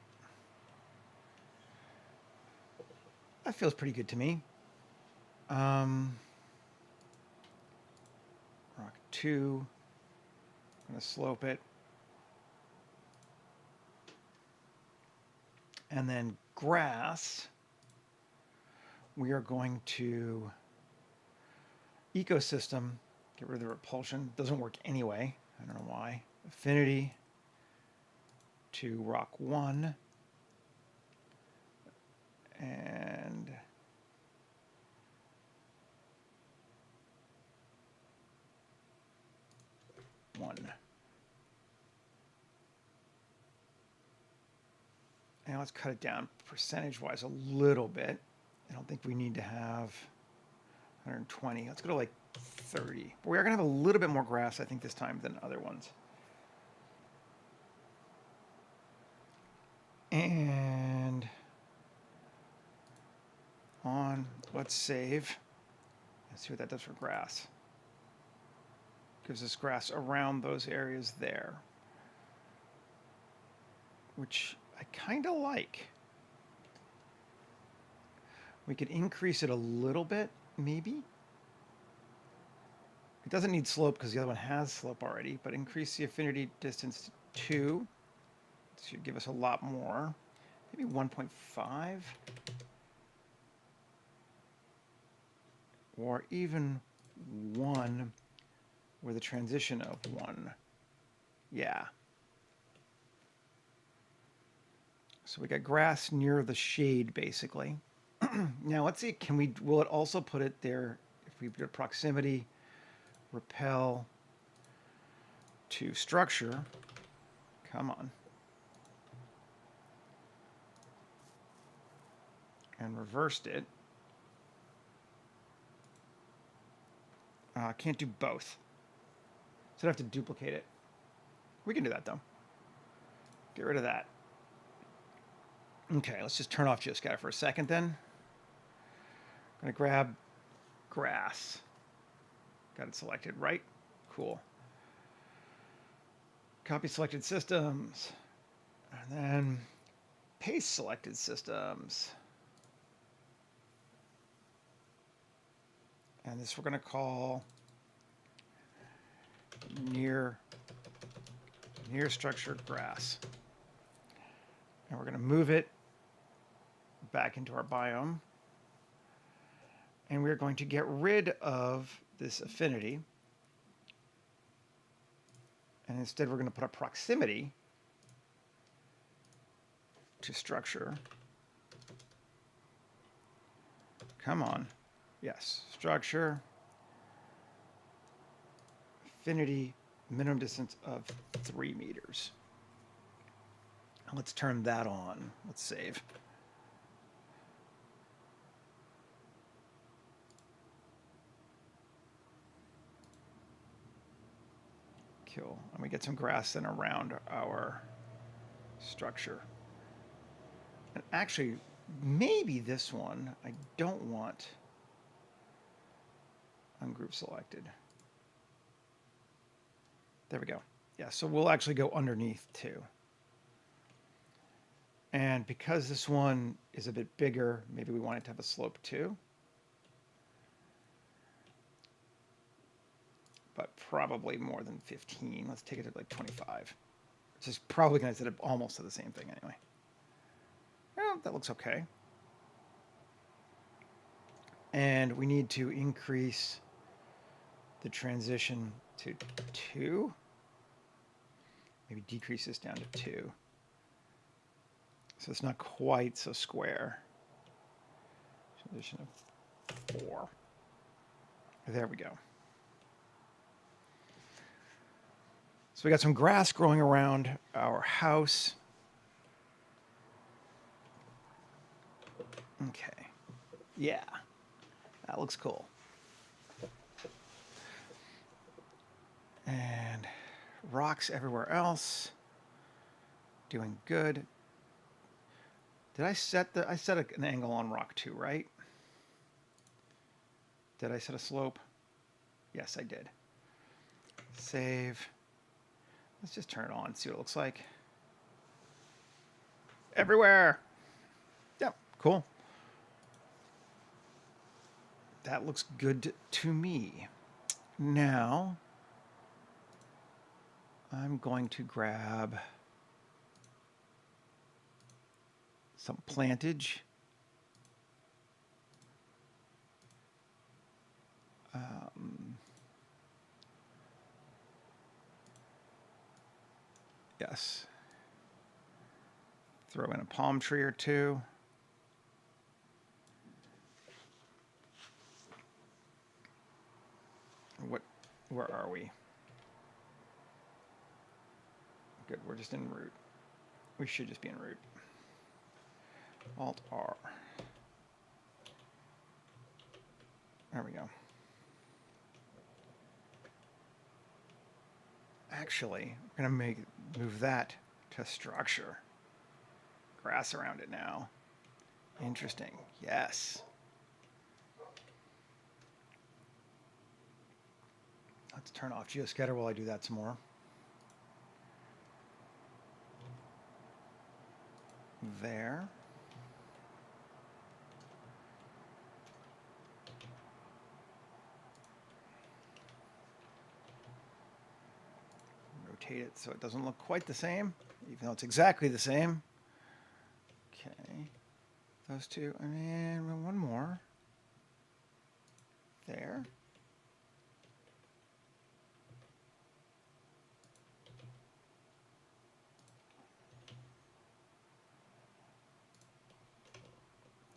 That feels pretty good to me. Rock 2. I'm going to slope it. And then grass, we are going to ecosystem, get rid of the repulsion. Doesn't work anyway. I don't know why. Affinity to rock 1. And one. And let's cut it down percentage-wise a little bit. I don't think we need to have 120. Let's go to like 30. But we are going to have a little bit more grass, I think, this time than other ones. And let's save. Let's see what that does for grass. Gives us grass around those areas there, which I kind of like. We could increase it a little bit, maybe. It doesn't need slope because the other one has slope already, but increase the affinity distance to 2. This should give us a lot more. Maybe 1.5. Or even 1 with a transition of 1. Yeah. So we got grass near the shade, basically. Now let's see, will it also put it there if we do proximity, repel to structure? Come on. And reversed it. Can't do both. So I'd have to duplicate it. We can do that though. Get rid of that. Okay, let's just turn off GeoScatter for a second then. I'm gonna grab grass. Got it selected, right? Cool. Copy selected systems. And then paste selected systems. And this we're gonna call near structure grass. And we're gonna move it back into our biome. And we're going to get rid of this affinity. And instead we're going to put a proximity to structure. Come on. Yes, structure. Affinity, minimum distance of 3 meters. Let's turn that on. Let's save. Cool. And we get some grass then around our structure. And actually, maybe this one I don't want ungroup selected. There we go. Yeah, so we'll actually go underneath too. And because this one is a bit bigger, maybe we want it to have a slope too. But probably more than 15. Let's take it to like 25. Which is probably going to set it almost to the same thing anyway. Well, that looks okay. And we need to increase the transition to 2. Maybe decrease this down to 2. So it's not quite so square. Transition of 4. There we go. So we got some grass growing around our house. Okay. Yeah. That looks cool. And rocks everywhere else. Doing good. Did I set an angle on rock 2, right? Did I set a slope? Yes, I did. Save. Let's just turn it on, see what it looks like. Everywhere. Yep, cool. That looks good to me. Now, I'm going to grab some plantage. Yes. Throw in a palm tree or 2. Where are we? Good, we're just in root. We should just be in root. Alt R. There we go. Actually, we're going to move that to structure. grass around it now. Interesting. Yes. Let's turn off geoscatter while I do that some more. There. Rotate it so it doesn't look quite the same, even though it's exactly the same. Okay. Those two, and one more. There.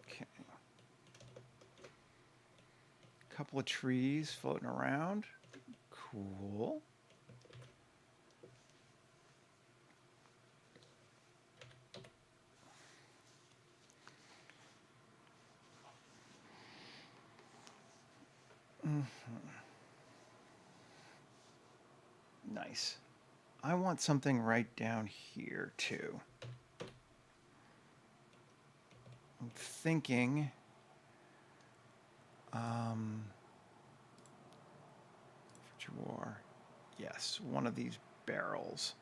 Okay. Couple of trees floating around. Cool. Nice. I want something right down here too. I'm thinking yes, one of these barrels.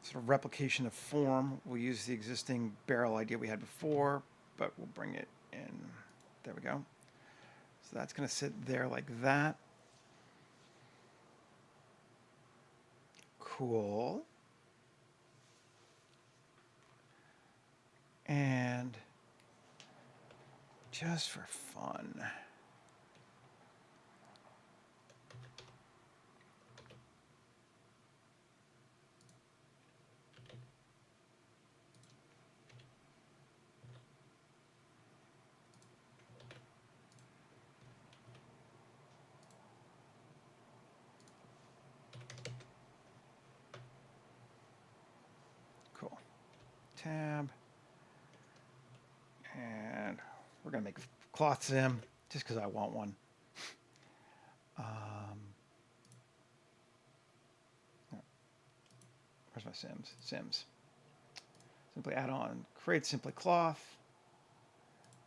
Sort of replication of form. We'll use the existing barrel idea we had before, but we'll bring it in. There we go. So that's going to sit there like that. Cool. And just for fun, cool. Tab. And we're going to make a cloth sim just because I want one. Where's my sims? Sims. Simply add on, create simply cloth.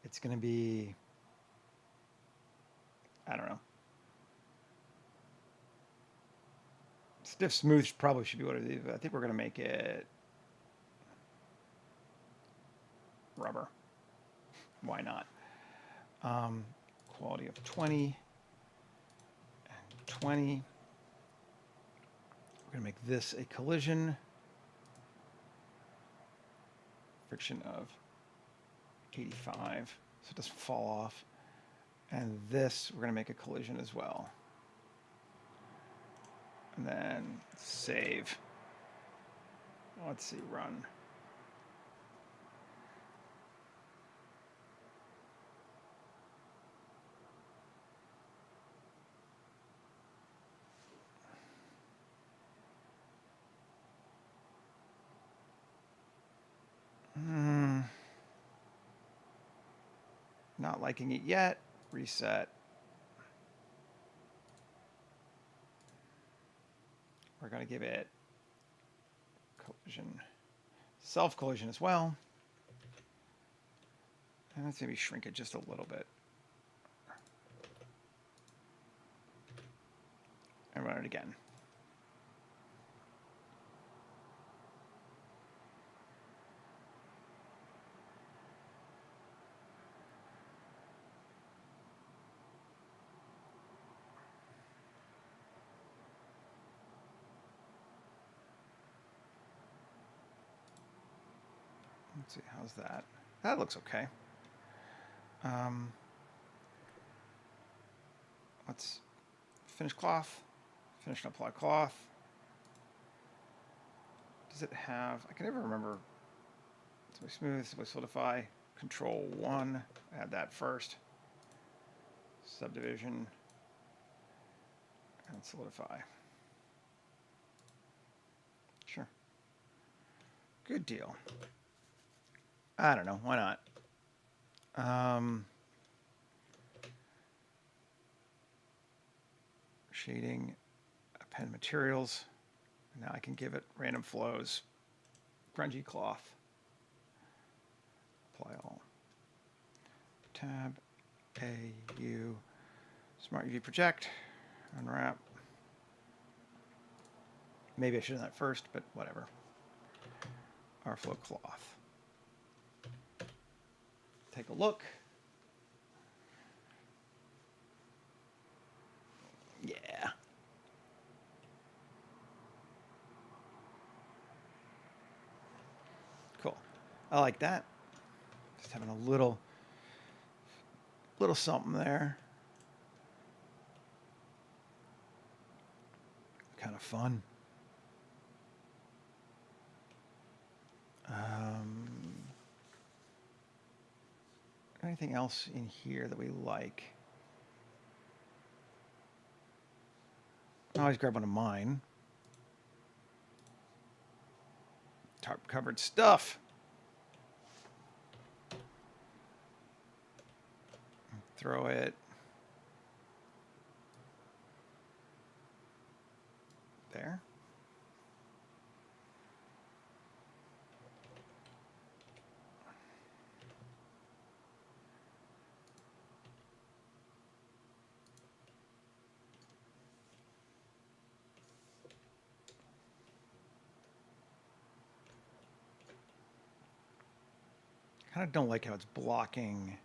It's going to be, I don't know. Stiff smooth probably should be what it is. I think we're going to make it rubber. Why not? Quality of 20 and 20. We're going to make this a collision. Friction of 85, so it doesn't fall off. And this, we're going to make a collision as well. And then save. Let's see, run. Not liking it yet. Reset. We're going to give it collision, self-collision as well. And let's maybe shrink it just a little bit. And run it again. Let's see, how's that? That looks okay. Let's finish cloth, finish and apply cloth. Does it have, I can never remember, simply smooth, simply solidify, control 1, add that first, subdivision, and solidify. Sure. Good deal. I don't know, why not? Shading, append materials. Now I can give it random flows. grungy cloth. Apply all. Tab A U Smart UV project. Unwrap. Maybe I should have done that first, but whatever. Our flow cloth. Take a look. Yeah. Cool. I like that. Just having a little something there. Kind of fun. Anything else in here that we like? I always grab one of mine. Tarp covered stuff. Throw it there. Kind of don't like how it's blocking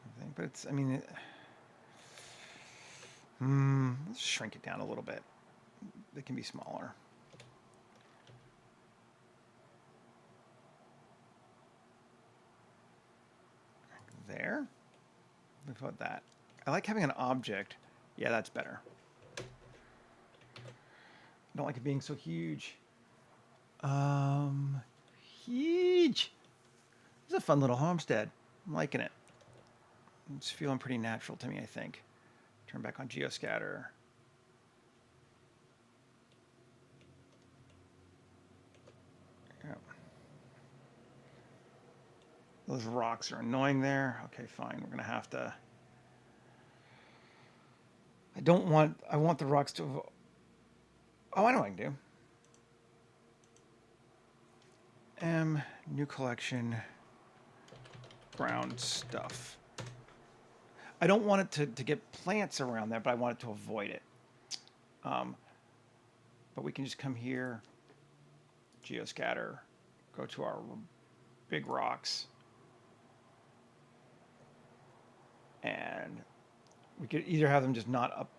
everything, but it's, I mean, let's shrink it down a little bit. It can be smaller. There. We've got that. I like having an object. Yeah, that's better. I don't like it being so huge. Huge. This is a fun little homestead. I'm liking it. It's feeling pretty natural to me, I think. Turn back on geoscatter. Yep. Those rocks are annoying there. Okay, fine. We're going to have to... I want the rocks to... Oh, I know what I can do. New collection, ground stuff. I don't want it to get plants around there, but I want it to avoid it. But we can just come here, geoscatter, go to our big rocks, and we could either have them just not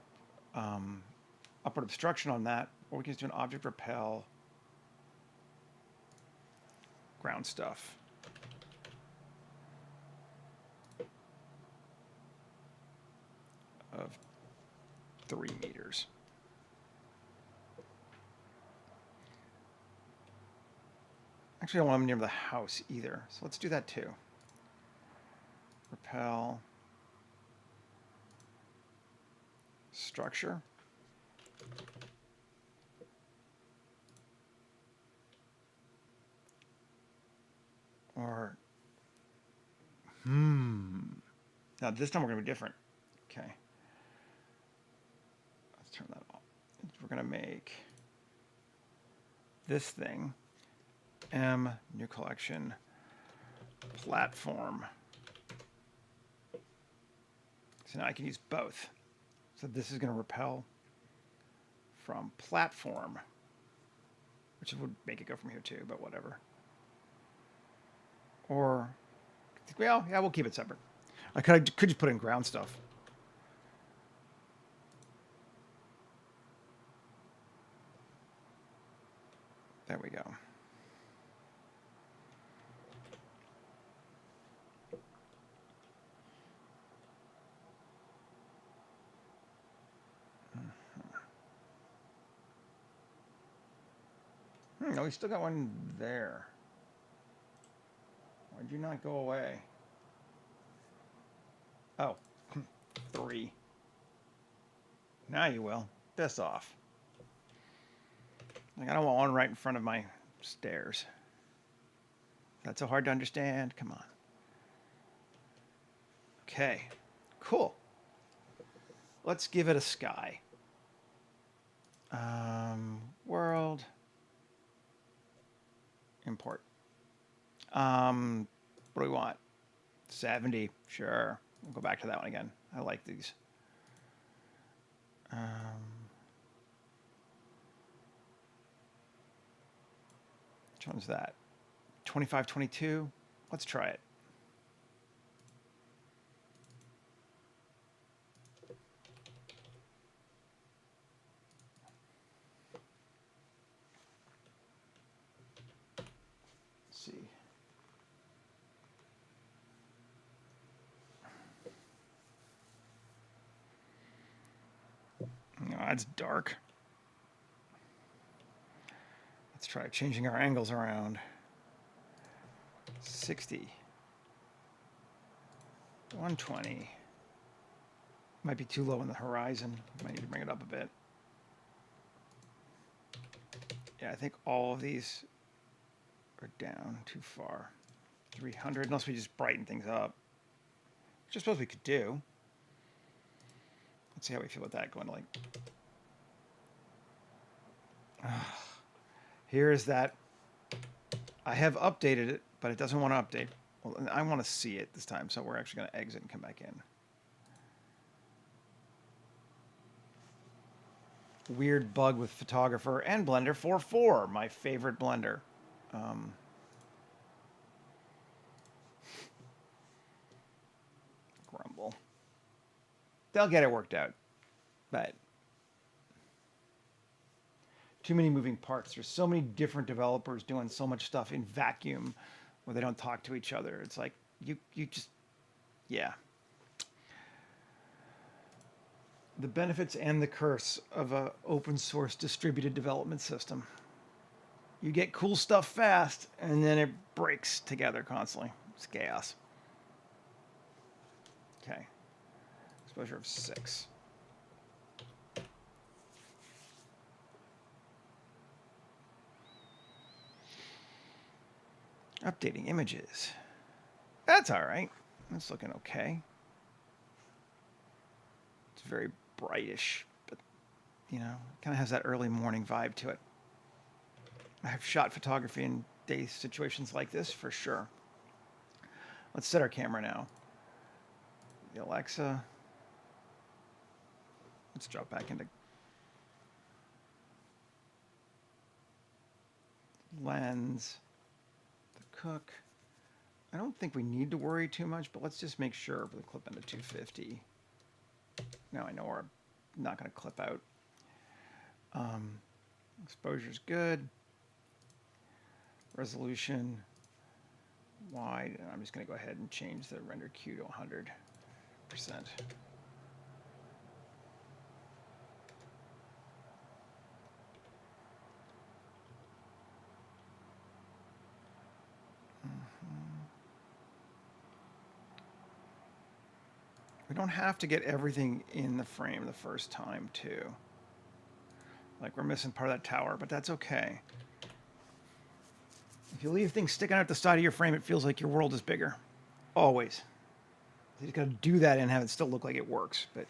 upward obstruction on that, or we can just do an object repel, ground stuff. Of 3 meters. Actually, I don't want them near the house either, so let's do that too. Repel. Structure. Or, now this time we're going to be different. Okay. Let's turn that off. We're going to make this thing new collection platform. So now I can use both. So this is going to repel from platform, which would make it go from here too, but whatever. Or, well, yeah, we'll keep it separate. I could just put in ground stuff. There we go. No, we still got one there. Why'd you not go away? Oh, 3. Now you will. Piss off. Like, I don't want one right in front of my stairs. That's so hard to understand. Come on. Okay, cool. Let's give it a sky. World. Import. What do we want? 70. Sure. We'll go back to that one again. I like these. Which one's that? 25, 22. Let's try it. Let's see. No, that's dark. Let's try changing our angles around. 60. 120. Might be too low in the horizon. Might need to bring it up a bit. Yeah, I think all of these are down too far. 300, unless we just brighten things up. Which I suppose we could do. Let's see how we feel with that going like. Here's that. I have updated it, but it doesn't want to update. Well, I want to see it this time, so we're actually going to exit and come back in. Weird bug with Photographer and Blender 4.4, my favorite blender. Grumble. They'll get it worked out, but too many moving parts. There's so many different developers doing so much stuff in vacuum where they don't talk to each other. It's like you just, yeah. The benefits and the curse of a open source distributed development system. You get cool stuff fast, and then it breaks together constantly. It's chaos. Okay. Exposure of 6. Updating images. That's all right. That's looking okay. It's very brightish, but, you know, kind of has that early morning vibe to it. I've shot photography in day situations like this for sure. Let's set our camera now. The Alexa. Let's drop back into lens. The cook. I don't think we need to worry too much, but let's just make sure for the clip into 250. Now I know we're not going to clip out. Exposure's good. Resolution wide. And I'm just going to go ahead and change the render Q to 100%. We don't have to get everything in the frame the first time, too. Like, we're missing part of that tower, but that's okay. If you leave things sticking out the side of your frame, it feels like your world is bigger. Always. You just got to do that and have it still look like it works. But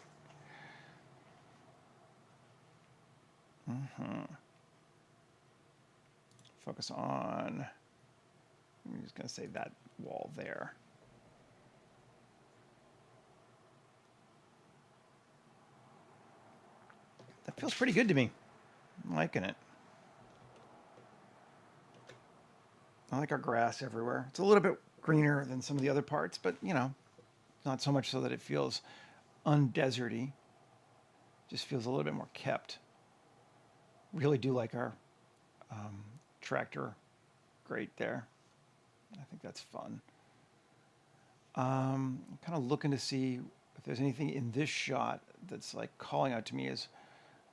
focus on, I'm just going to say that wall there. That feels pretty good to me. I'm liking it. I like our grass everywhere. It's a little bit greener than some of the other parts, but, you know, not so much so that it feels undeserty. Just feels a little bit more kept. Really do like our tractor grate there. I think that's fun. I'm kind of looking to see if there's anything in this shot that's like calling out to me as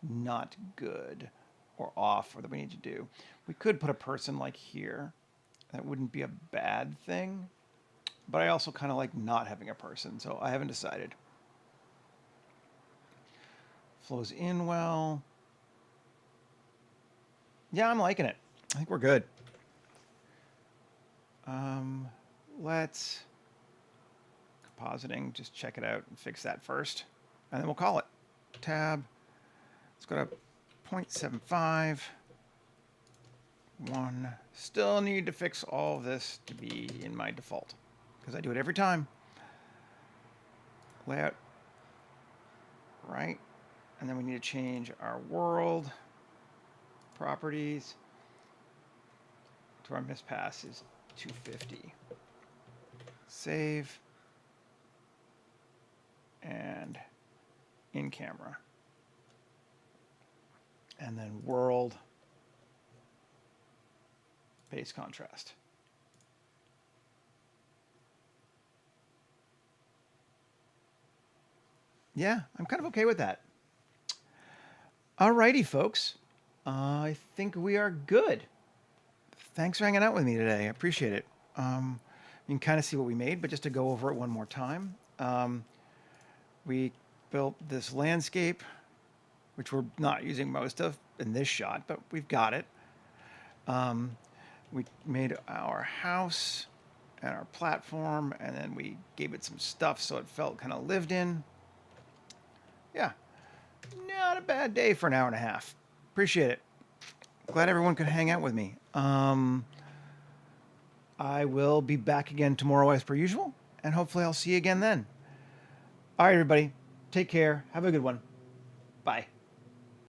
not good or off or that we need to do. We could put a person like here. That wouldn't be a bad thing, but I also kind of like not having a person, so I haven't decided. Flows in well. Yeah, I'm liking it. I think we're good. Let's compositing, just check it out and fix that first, and then we'll call it. Tab. Let's go to 0.75. 1. Still need to fix all of this to be in my default, because I do it every time. Layout, right? And then we need to change our world properties to our mispass is 250. Save. And in camera. And then world base contrast. Yeah, I'm kind of okay with that. Alrighty, folks. I think we are good. Thanks for hanging out with me today. I appreciate it. You can kind of see what we made, but just to go over it one more time. We built this landscape, which we're not using most of in this shot, but we've got it. We made our house and our platform, and then we gave it some stuff so it felt kind of lived in. Yeah, not a bad day for an hour and a half. Appreciate it. Glad everyone could hang out with me. I will be back again tomorrow as per usual, and hopefully I'll see you again then. All right, everybody. Take care. Have a good one. Bye.